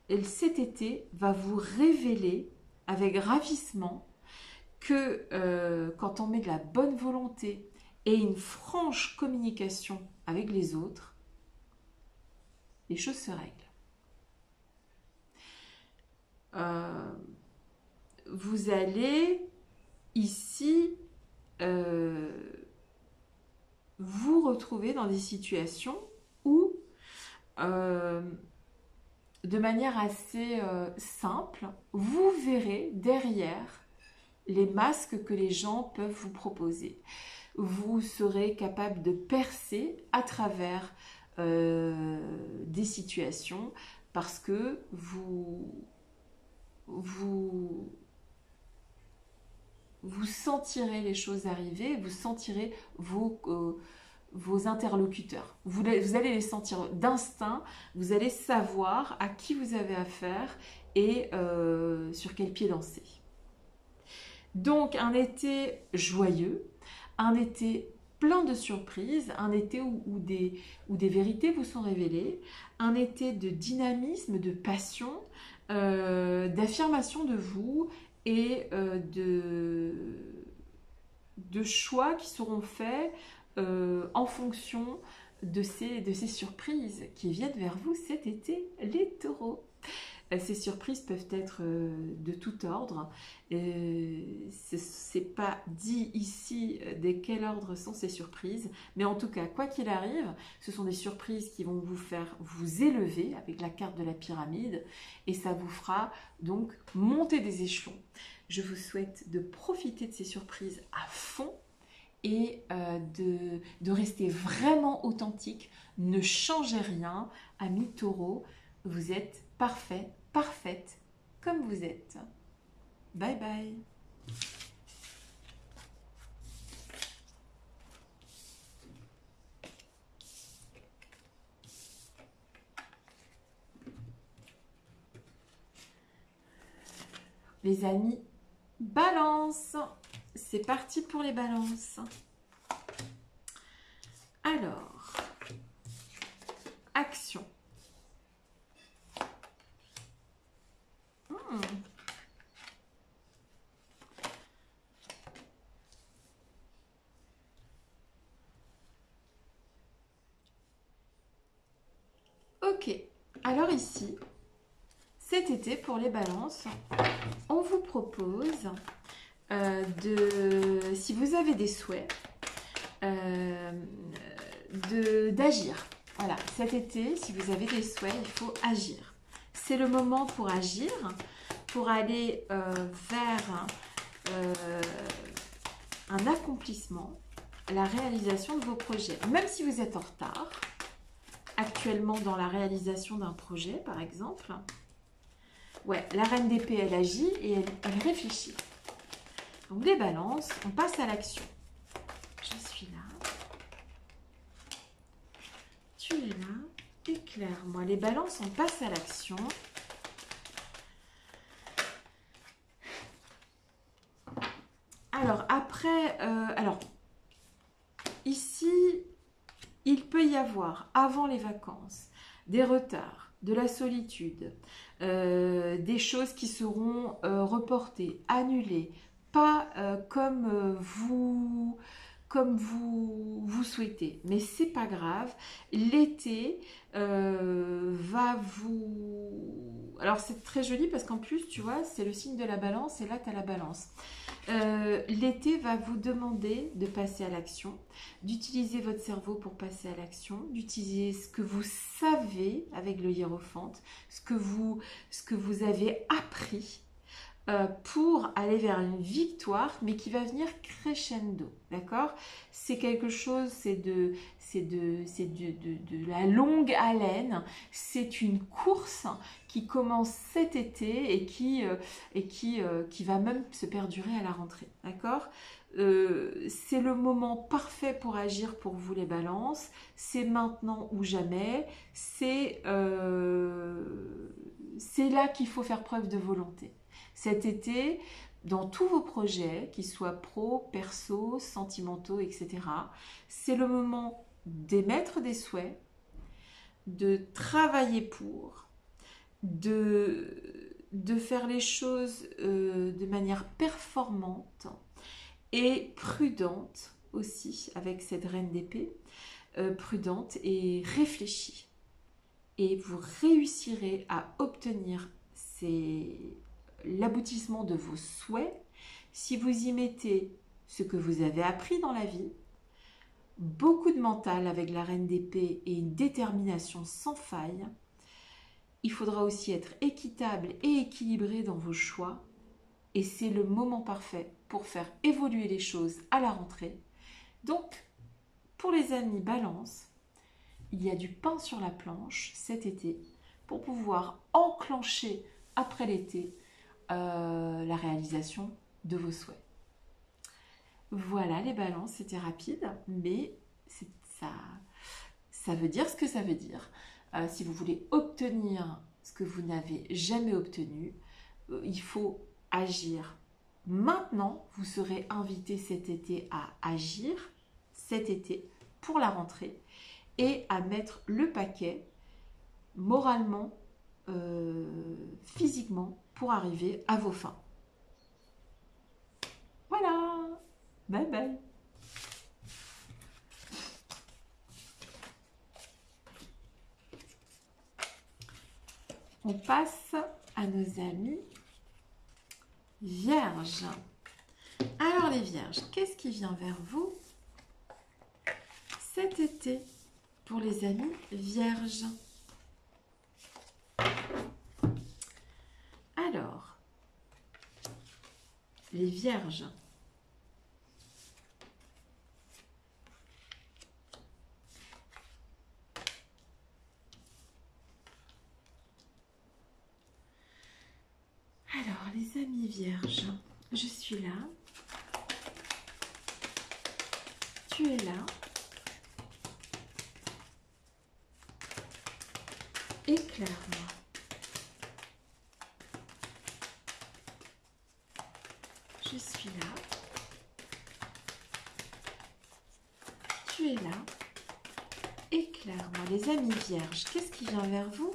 Et cet été va vous révéler avec ravissement que quand on met de la bonne volonté et une franche communication avec les autres, les choses se règlent. vous allez ici vous retrouver dans des situations où, de manière assez simple, vous verrez derrière les masques que les gens peuvent vous proposer. Vous serez capable de percer à travers des situations parce que vous sentirez les choses arriver, vous sentirez vos interlocuteurs. Vous allez les sentir d'instinct, vous allez savoir à qui vous avez affaire et sur quel pied danser. Donc un été joyeux, un été plein de surprises, un été où des vérités vous sont révélées, un été de dynamisme, de passion, d'affirmation de vous et de choix qui seront faits en fonction de ces surprises qui viennent vers vous cet été, les taureaux. Ces surprises peuvent être de tout ordre. C'est pas dit ici de quel ordre sont ces surprises, mais en tout cas, quoi qu'il arrive, ce sont des surprises qui vont vous faire vous élever avec la carte de la pyramide et ça vous fera donc monter des échelons. Je vous souhaite de profiter de ces surprises à fond et de rester vraiment authentique. Ne changez rien, amis taureaux, vous êtes parfait, parfaite comme vous êtes. Bye bye. Les amis, balance. C'est parti pour les balances. Alors, action. Ok, alors ici, cet été pour les balances, on vous propose si vous avez des souhaits, d'agir. Voilà, cet été, si vous avez des souhaits, il faut agir. C'est le moment pour agir, pour aller vers un accomplissement, la réalisation de vos projets. Même si vous êtes en retard, actuellement dans la réalisation d'un projet, par exemple, ouais, la reine d'épée, elle agit et elle réfléchit. Donc les balances, on passe à l'action. Je suis là. Tu es là. Éclaire-moi. Les balances, on passe à l'action. Alors après, ici, il peut y avoir, avant les vacances, des retards, de la solitude, des choses qui seront reportées, annulées, pas comme vous souhaitez. Mais c'est pas grave. L'été va vous... Alors c'est très joli parce qu'en plus, tu vois, c'est le signe de la balance et là, tu as la balance. L'été va vous demander de passer à l'action, d'utiliser votre cerveau pour passer à l'action, d'utiliser ce que vous savez avec le hiérophante, ce que vous avez appris pour aller vers une victoire, mais qui va venir crescendo, d'accord? C'est quelque chose, c'est de la longue haleine, c'est une course qui commence cet été et qui va même se perdurer à la rentrée, d'accord? C'est le moment parfait pour agir pour vous les balances, c'est maintenant ou jamais, c'est là qu'il faut faire preuve de volonté. Cet été, dans tous vos projets, qu'ils soient pro, perso, sentimentaux, etc., c'est le moment d'émettre des souhaits, de travailler pour, de faire les choses de manière performante et prudente aussi, avec cette reine d'épée, prudente et réfléchie. Et vous réussirez à obtenir c'est l'aboutissement de vos souhaits. Si vous y mettez ce que vous avez appris dans la vie, beaucoup de mental avec la reine d'épée et une détermination sans faille, il faudra aussi être équitable et équilibré dans vos choix. Et c'est le moment parfait pour faire évoluer les choses à la rentrée. Donc, pour les amis Balance, il y a du pain sur la planche cet été pour pouvoir enclencher après l'été la réalisation de vos souhaits. Voilà les balances, c'était rapide, mais ça veut dire ce que ça veut dire. Si vous voulez obtenir ce que vous n'avez jamais obtenu, il faut agir. Maintenant, vous serez invité cet été à agir, cet été, pour la rentrée, et à mettre le paquet moralement, physiquement, pour arriver à vos fins. Voilà, bye bye. On passe à nos amis Vierges. Alors les Vierges, qu'est-ce qui vient vers vous cet été pour les amis Vierges? Alors, les Vierges. Alors, les amis Vierges, je suis là. Tu es là. Éclaire-moi. Je suis là. Tu es là. Éclaire-moi. Les amis Vierges, qu'est-ce qui vient vers vous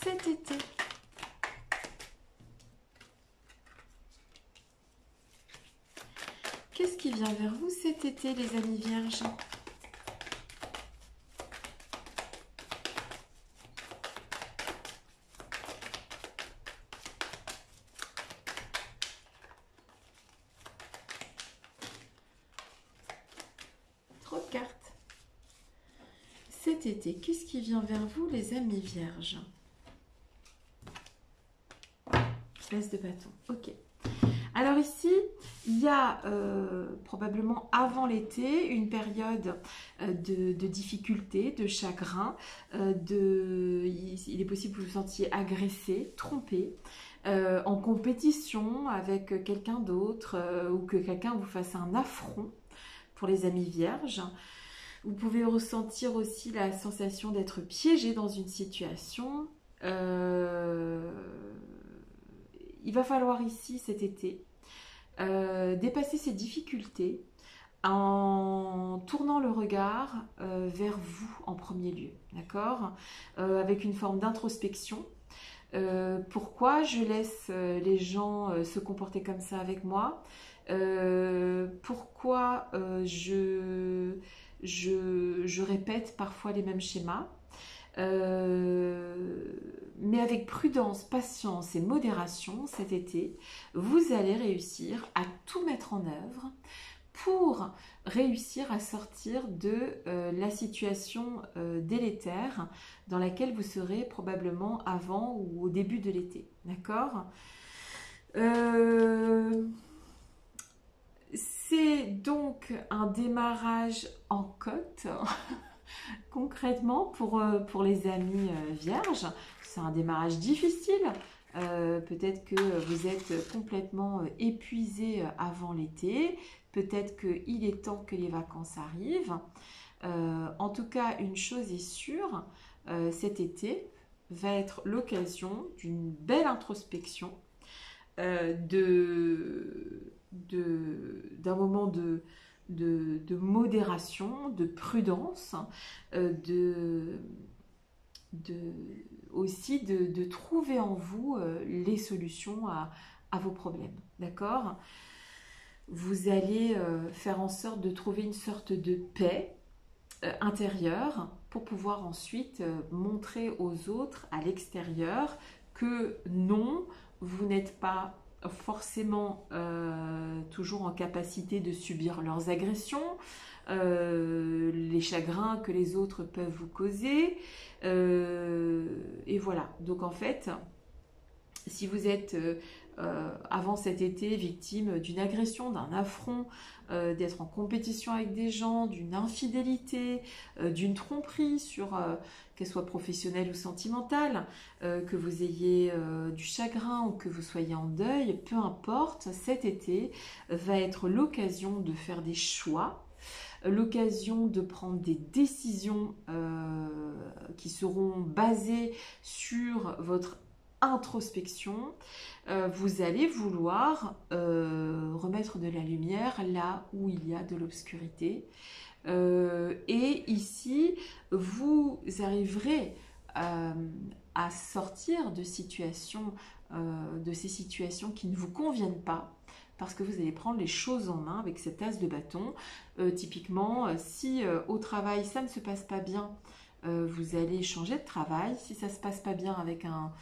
cet été? Qu'est-ce qui vient vers vous cet été, les amis Vierges? Trop de cartes. Cet été, qu'est-ce qui vient vers vous, les amis Vierges? L'As de bâton. Ok. Alors ici, il y a probablement avant l'été une période de difficulté, de chagrin, il est possible que vous vous sentiez agressé, trompé, en compétition avec quelqu'un d'autre ou que quelqu'un vous fasse un affront pour les amis Vierges. Vous pouvez ressentir aussi la sensation d'être piégé dans une situation. Il va falloir ici, cet été, dépasser ces difficultés en tournant le regard vers vous en premier lieu, d'accord, avec une forme d'introspection. Pourquoi je laisse les gens se comporter comme ça avec moi? Pourquoi je répète parfois les mêmes schémas? Mais avec prudence, patience et modération cet été, vous allez réussir à tout mettre en œuvre pour réussir à sortir de la situation délétère dans laquelle vous serez probablement avant ou au début de l'été. D'accord? C'est donc un démarrage en cote. Concrètement, pour les amis vierges, c'est un démarrage difficile. Peut-être que vous êtes complètement épuisé avant l'été. Peut-être qu'il est temps que les vacances arrivent. En tout cas, une chose est sûre, cet été va être l'occasion d'une belle introspection, d'un moment de modération, de prudence, aussi de trouver en vous les solutions à vos problèmes. D'accord? Vous allez faire en sorte de trouver une sorte de paix intérieure pour pouvoir ensuite montrer aux autres à l'extérieur que non, vous n'êtes pas forcément toujours en capacité de subir leurs agressions, les chagrins que les autres peuvent vous causer. Et voilà. Donc en fait, si vous êtes avant cet été victime d'une agression, d'un affront, d'être en compétition avec des gens, d'une infidélité, d'une tromperie qu'elle soit professionnelle ou sentimentale, que vous ayez du chagrin ou que vous soyez en deuil, peu importe, cet été va être l'occasion de faire des choix, l'occasion de prendre des décisions qui seront basées sur votre introspection. Vous allez vouloir remettre de la lumière là où il y a de l'obscurité. Et ici, vous arriverez à sortir de ces situations qui ne vous conviennent pas, parce que vous allez prendre les choses en main avec cet as de bâton. Typiquement, si au travail ça ne se passe pas bien, vous allez changer de travail. Si ça ne se passe pas bien avec un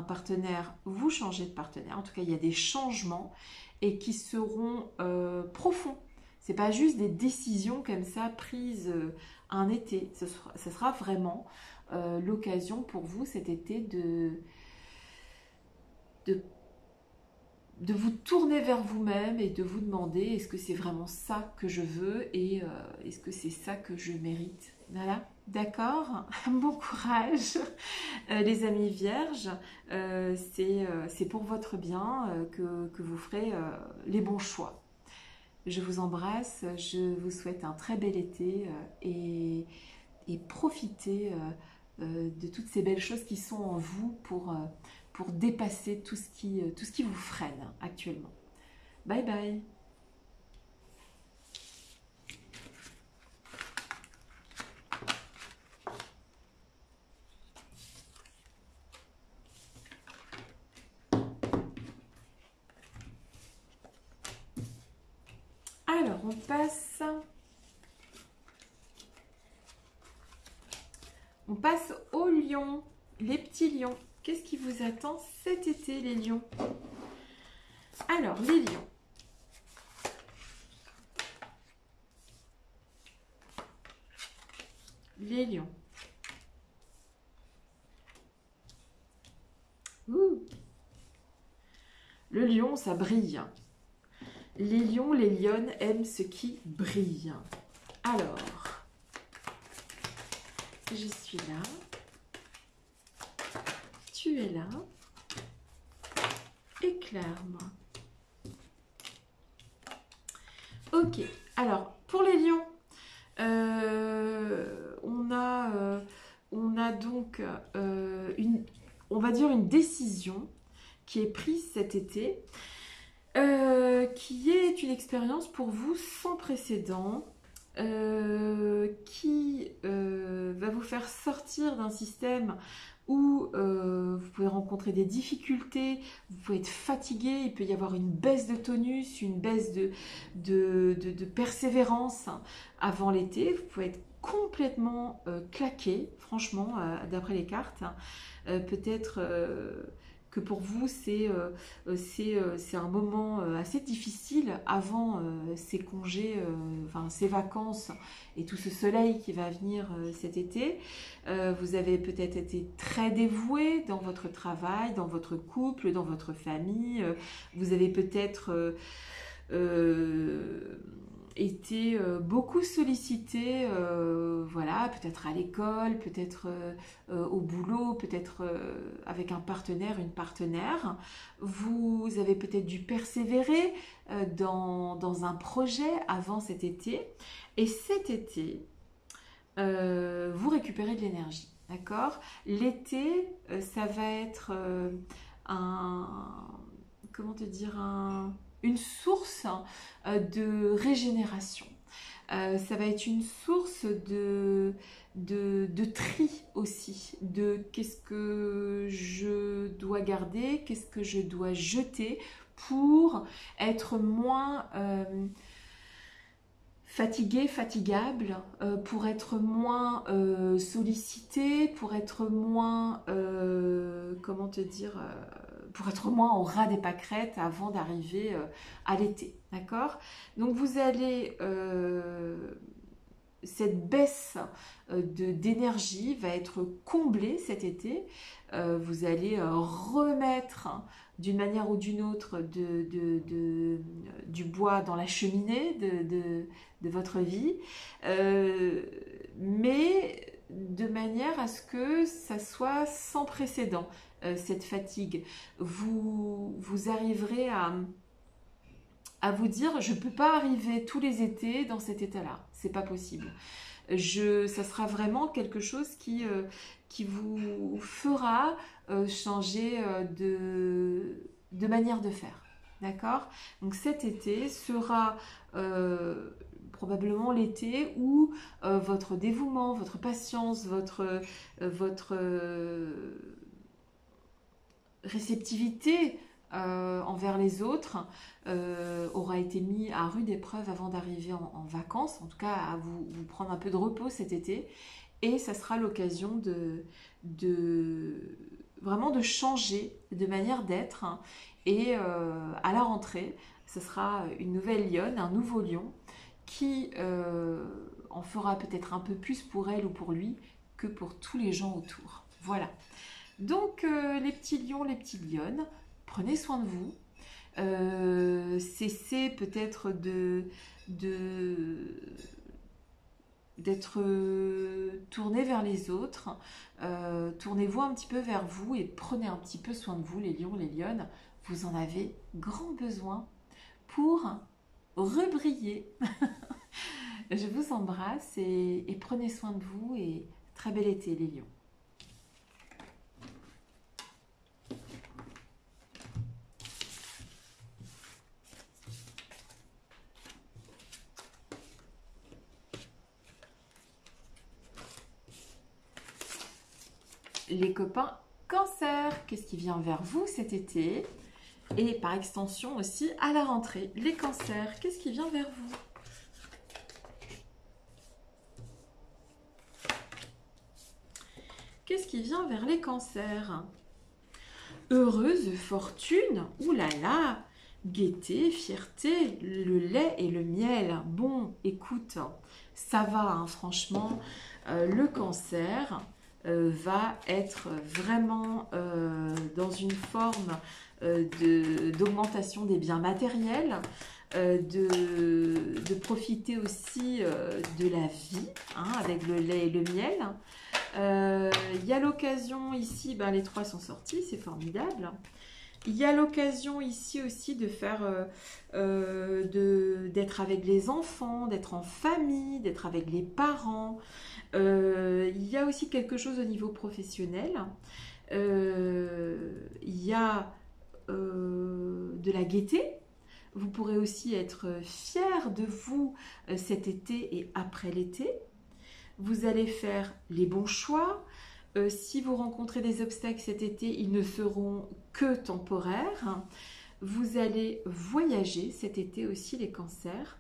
partenaire, vous changez de partenaire. En tout cas, il y a des changements et qui seront profonds. Ce n'est pas juste des décisions comme ça prises un été. Ce sera vraiment l'occasion pour vous cet été de vous tourner vers vous-même et de vous demander est-ce que c'est vraiment ça que je veux et est-ce que c'est ça que je mérite. Voilà, d'accord. Bon courage les amis vierges, c'est pour votre bien que vous ferez les bons choix. Je vous embrasse, je vous souhaite un très bel été et profitez de toutes ces belles choses qui sont en vous pour dépasser tout ce qui vous freine actuellement. Bye bye. Alors, on passe aux lions, les petits lions. Qu'est-ce qui vous attend cet été, les lions? Alors, les lions. Les lions. Ouh. Le lion, ça brille. Les lions, les lionnes aiment ce qui brille. Alors, je suis là. Tu es là. Éclaire-moi. Ok, alors, pour les lions, on a donc on va dire une décision qui est prise cet été. Qui est une expérience pour vous sans précédent, qui va vous faire sortir d'un système où vous pouvez rencontrer des difficultés, vous pouvez être fatigué, il peut y avoir une baisse de tonus, une baisse de persévérance avant l'été, vous pouvez être complètement claqué, franchement, d'après les cartes. Peut-être que pour vous, c'est un moment assez difficile avant ces congés, enfin ces vacances et tout ce soleil qui va venir cet été. Vous avez peut-être été très dévoué dans votre travail, dans votre couple, dans votre famille. Vous avez peut-être été beaucoup sollicité, voilà, peut-être à l'école, peut-être au boulot, peut-être avec un partenaire, une partenaire. Vous avez peut-être dû persévérer dans un projet avant cet été. Et cet été, vous récupérez de l'énergie, d'accord? L'été, ça va être comment te dire, une source de régénération. Ça va être une source de tri aussi, de qu'est-ce que je dois garder, qu'est-ce que je dois jeter pour être moins fatigué, fatigable, pour être moins sollicité, pour être moins, comment te dire, pour être moins au ras des pâquerettes avant d'arriver à l'été, d'accord? Donc vous allez, cette baisse d'énergie va être comblée cet été. Vous allez remettre d'une manière ou d'une autre du bois dans la cheminée de votre vie, mais de manière à ce que ça soit sans précédent, cette fatigue. Vous arriverez à vous dire, je ne peux pas arriver tous les étés dans cet état-là, c'est pas possible. Ça sera vraiment quelque chose qui vous fera changer de manière de faire. D'accord? Donc cet été sera probablement l'été où votre dévouement, votre patience, votre réceptivité envers les autres aura été mis à rude épreuve avant d'arriver en vacances, en tout cas à vous prendre un peu de repos cet été, et ça sera l'occasion vraiment de changer de manière d'être, hein, et à la rentrée, ce sera une nouvelle lionne, un nouveau lion qui en fera peut-être un peu plus pour elle ou pour lui que pour tous les gens autour. Voilà. Donc les petits lions, les petites lionnes, prenez soin de vous. Cessez peut-être d'être tourné vers les autres. Tournez-vous un petit peu vers vous et prenez un petit peu soin de vous, les lions, les lionnes. Vous en avez grand besoin pour rebriller. Je vous embrasse et prenez soin de vous et très bel été, les lions. Les copains Cancer, qu'est-ce qui vient vers vous cet été? Et par extension aussi à la rentrée. Les cancers, qu'est-ce qui vient vers vous? Qu'est-ce qui vient vers les cancers? Heureuse fortune, oulala, gaieté, fierté, le lait et le miel. Bon, écoute, ça va, hein, franchement, le cancer va être vraiment dans une forme d'augmentation des biens matériels, de profiter aussi de la vie, hein, avec le lait et le miel. Il y a l'occasion ici, ben, les trois sont sortis, c'est formidable. Il y a l'occasion ici aussi de faire, d'être avec les enfants, d'être en famille, d'être avec les parents. Il y a aussi quelque chose au niveau professionnel. Il y a de la gaieté. Vous pourrez aussi être fier de vous cet été et après l'été. Vous allez faire les bons choix. Si vous rencontrez des obstacles cet été, ils ne seront que temporaires. Vous allez voyager cet été aussi, les cancers.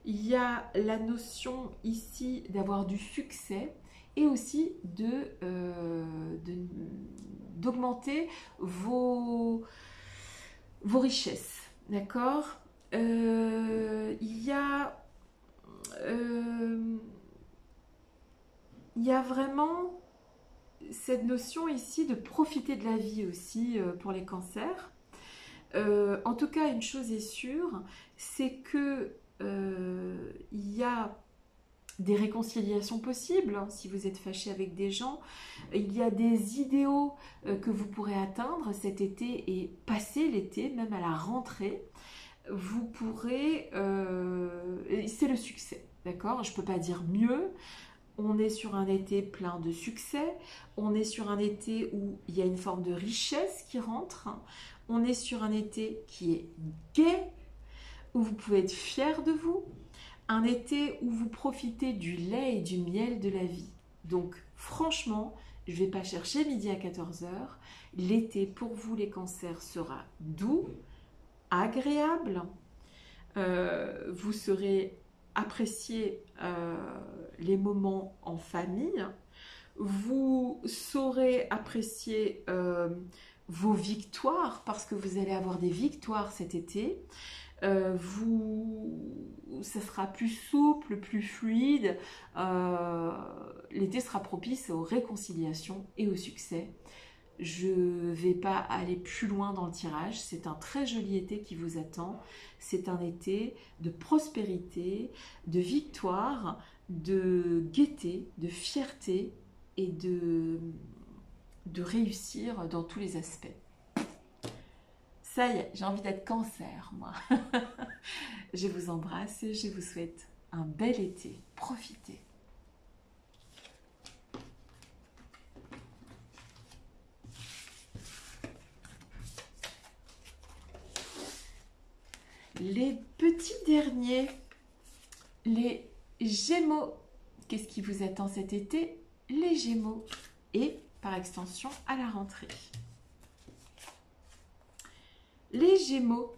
Il y a la notion ici d'avoir du succès et aussi d'augmenter vos richesses. D'accord? Il y a vraiment cette notion ici de profiter de la vie aussi pour les cancers. En tout cas, une chose est sûre, c'est que il y a des réconciliations possibles, hein, si vous êtes fâché avec des gens. Il y a des idéaux que vous pourrez atteindre cet été et passer l'été, même à la rentrée. Vous pourrez... c'est le succès, d'accord? Je ne peux pas dire mieux. On est sur un été plein de succès. On est sur un été où il y a une forme de richesse qui rentre. On est sur un été qui est gai, où vous pouvez être fier de vous. Un été où vous profitez du lait et du miel de la vie. Donc, franchement, je ne vais pas chercher midi à 14 h. L'été, pour vous, les cancers, sera doux, agréable. Vous serez apprécier les moments en famille. Vous saurez apprécier vos victoires parce que vous allez avoir des victoires cet été. Ça sera plus souple, plus fluide. L'été sera propice aux réconciliations et au succès. Je ne vais pas aller plus loin dans le tirage. C'est un très joli été qui vous attend. C'est un été de prospérité, de victoire, de gaieté, de fierté et de réussir dans tous les aspects. Ça y est, j'ai envie d'être Cancer, moi. Je vous embrasse et je vous souhaite un bel été. Profitez. Les petits derniers, les Gémeaux. Qu'est-ce qui vous attend cet été? Les Gémeaux. Et par extension à la rentrée. Les Gémeaux.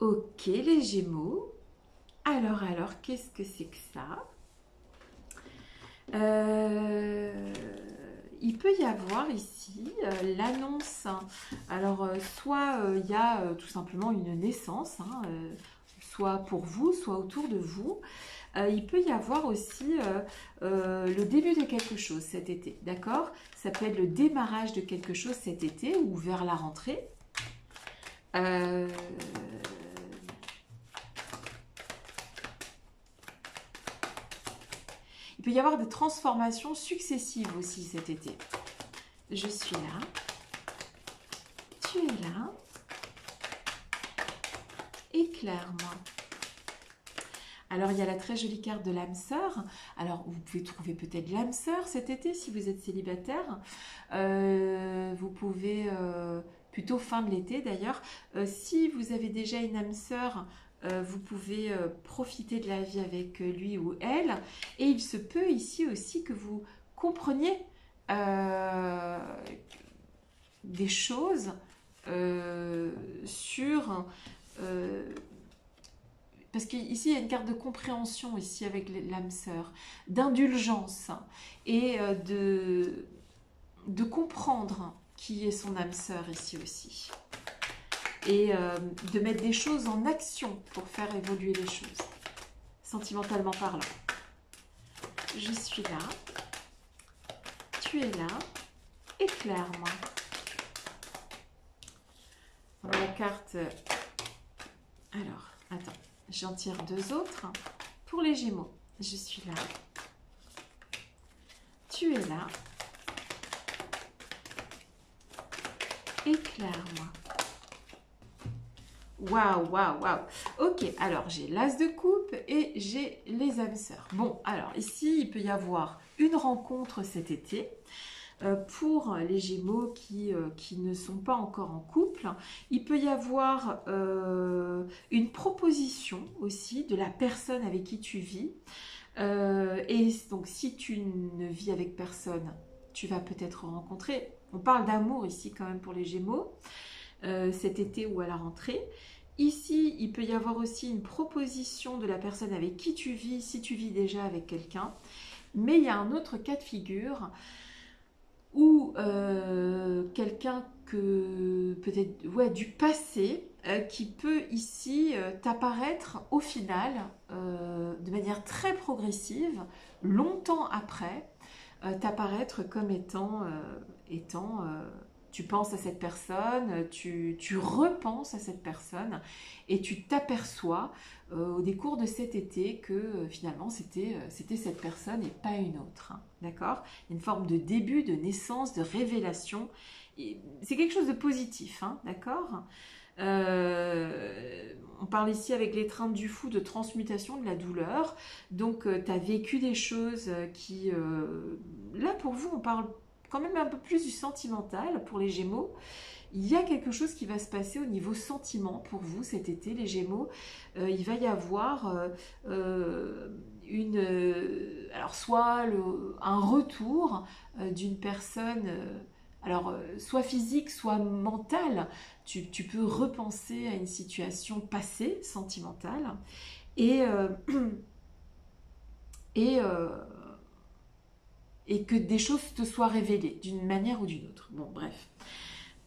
Ok, les Gémeaux. Alors, qu'est-ce que c'est que ça? Il peut y avoir ici l'annonce. Alors, soit il y a tout simplement une naissance, hein, soit pour vous, soit autour de vous. Il peut y avoir aussi le début de quelque chose cet été, d'accord? Ça peut être le démarrage de quelque chose cet été ou vers la rentrée. Il peut y avoir des transformations successives aussi cet été. Je suis là. Tu es là. Éclaire-moi. Alors, il y a la très jolie carte de l'âme sœur. Alors, vous pouvez trouver peut-être l'âme sœur cet été si vous êtes célibataire. Vous pouvez, plutôt fin de l'été d'ailleurs, si vous avez déjà une âme sœur, vous pouvez profiter de la vie avec lui ou elle. Et il se peut ici aussi que vous compreniez des choses sur... parce qu'ici, il y a une carte de compréhension ici avec l'âme sœur, d'indulgence et de comprendre qui est son âme sœur ici aussi. Et de mettre des choses en action pour faire évoluer les choses, sentimentalement parlant. Je suis là, tu es là, éclaire-moi. La carte... Alors, attends, j'en tire deux autres. Pour les Gémeaux, je suis là, tu es là, éclaire-moi. Waouh, waouh, waouh. Ok, alors j'ai l'as de coupe et j'ai les âmes sœurs. Bon, alors ici, il peut y avoir une rencontre cet été. Pour les Gémeaux qui ne sont pas encore en couple, il peut y avoir une proposition aussi de la personne avec qui tu vis. Et donc, si tu ne vis avec personne, tu vas peut-être rencontrer. On parle d'amour ici quand même pour les Gémeaux, cet été ou à la rentrée. Ici, il peut y avoir aussi une proposition de la personne avec qui tu vis, si tu vis déjà avec quelqu'un. Mais il y a un autre cas de figure ou quelqu'un que peut-être du passé qui peut ici t'apparaître au final de manière très progressive, longtemps après, t'apparaître comme étant tu penses à cette personne, tu repenses à cette personne et tu t'aperçois au décours de cet été que finalement c'était cette personne et pas une autre. Hein, d'accord? Une forme de début, de naissance, de révélation. C'est quelque chose de positif, hein, d'accord? On parle ici avec l'étreinte du fou de transmutation de la douleur. Donc tu as vécu des choses qui... là pour vous on parle quand même un peu plus du sentimental pour les Gémeaux. Il y a quelque chose qui va se passer au niveau sentiment pour vous cet été, les Gémeaux. Il va y avoir alors soit un retour d'une personne Alors, soit physique, soit mentale. Tu peux repenser à une situation passée, sentimentale, et, et, euh, et que des choses te soient révélées d'une manière ou d'une autre. Bon, bref.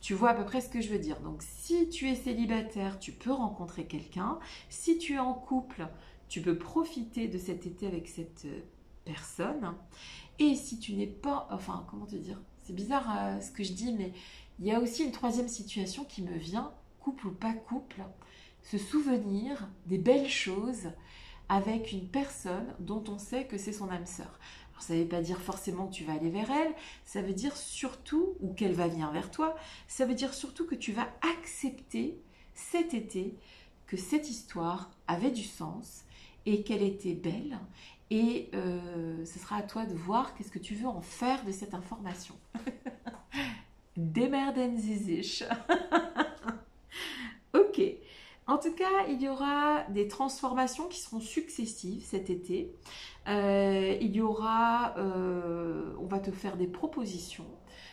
Tu vois à peu près ce que je veux dire. Donc, si tu es célibataire, tu peux rencontrer quelqu'un. Si tu es en couple, tu peux profiter de cet été avec cette personne. Et si tu n'es pas... Enfin, comment te dire? C'est bizarre ce que je dis, mais il y a aussi une troisième situation qui me vient, couple ou pas couple, se souvenir des belles choses avec une personne dont on sait que c'est son âme sœur. Alors, ça ne veut pas dire forcément que tu vas aller vers elle, ça veut dire surtout, ou qu'elle va venir vers toi, ça veut dire surtout que tu vas accepter cet été que cette histoire avait du sens et qu'elle était belle. Et ce sera à toi de voir qu'est-ce que tu veux en faire de cette information. Démerden sich. Ok. En tout cas, il y aura des transformations qui seront successives cet été. Il y aura, on va te faire des propositions.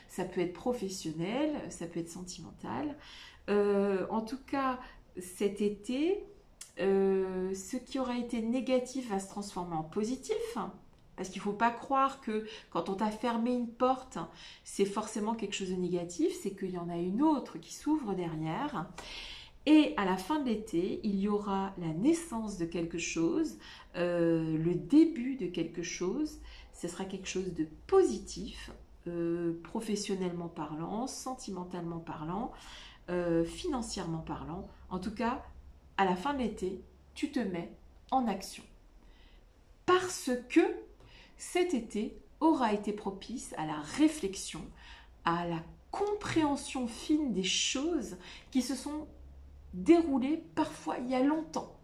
Ça peut être professionnel, ça peut être sentimental. En tout cas, cet été, ce qui aura été négatif va se transformer en positif. Parce qu'il ne faut pas croire que quand on t'a fermé une porte, c'est forcément quelque chose de négatif. C'est qu'il y en a une autre qui s'ouvre derrière. Et à la fin de l'été, il y aura la naissance de quelque chose, le début de quelque chose. Ce sera quelque chose de positif, professionnellement parlant, sentimentalement parlant, financièrement parlant. En tout cas, à la fin de l'été, tu te mets en action. Parce que cet été aura été propice à la réflexion, à la compréhension fine des choses qui se sont déroulé parfois il y a longtemps.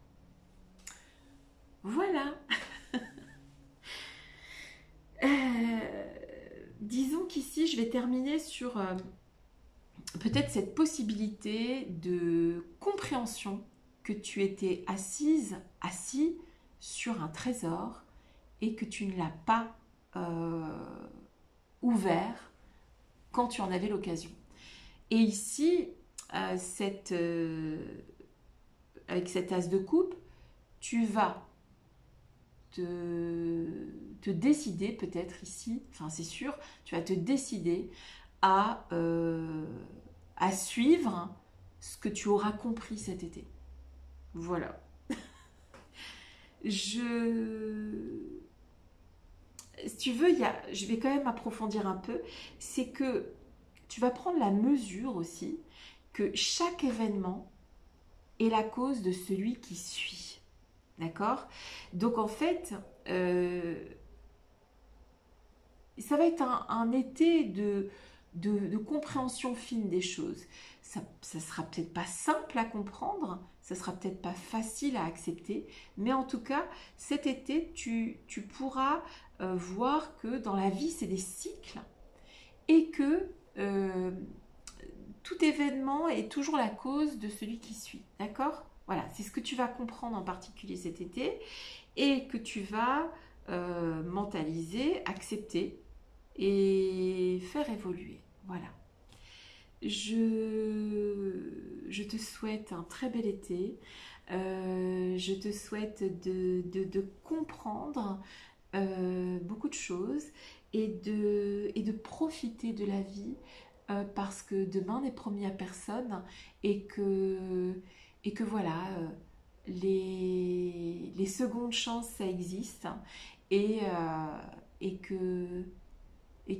Voilà. Disons qu'ici, je vais terminer sur peut-être cette possibilité de compréhension que tu étais assis sur un trésor et que tu ne l'as pas ouvert quand tu en avais l'occasion. Et ici, avec cet as de coupe, tu vas te décider peut-être ici, enfin c'est sûr, tu vas te décider à suivre ce que tu auras compris cet été. Voilà. Si tu veux, je vais quand même approfondir un peu, c'est que tu vas prendre la mesure aussi que chaque événement est la cause de celui qui suit. D'accord? Donc en fait, ça va être un été de compréhension fine des choses. Ça sera peut-être pas simple à comprendre, ça sera peut-être pas facile à accepter, mais en tout cas, cet été, tu pourras voir que dans la vie, c'est des cycles et que tout événement est toujours la cause de celui qui suit. D'accord? Voilà, c'est ce que tu vas comprendre en particulier cet été et que tu vas mentaliser, accepter et faire évoluer. Voilà. Je te souhaite un très bel été. Je te souhaite de comprendre beaucoup de choses et de profiter de la vie parce que demain n'est promis à personne et que voilà, les secondes chances, ça existe et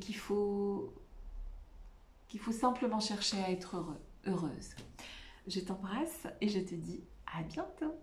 qu'il faut simplement chercher à être heureuse. Je t'embrasse et je te dis à bientôt.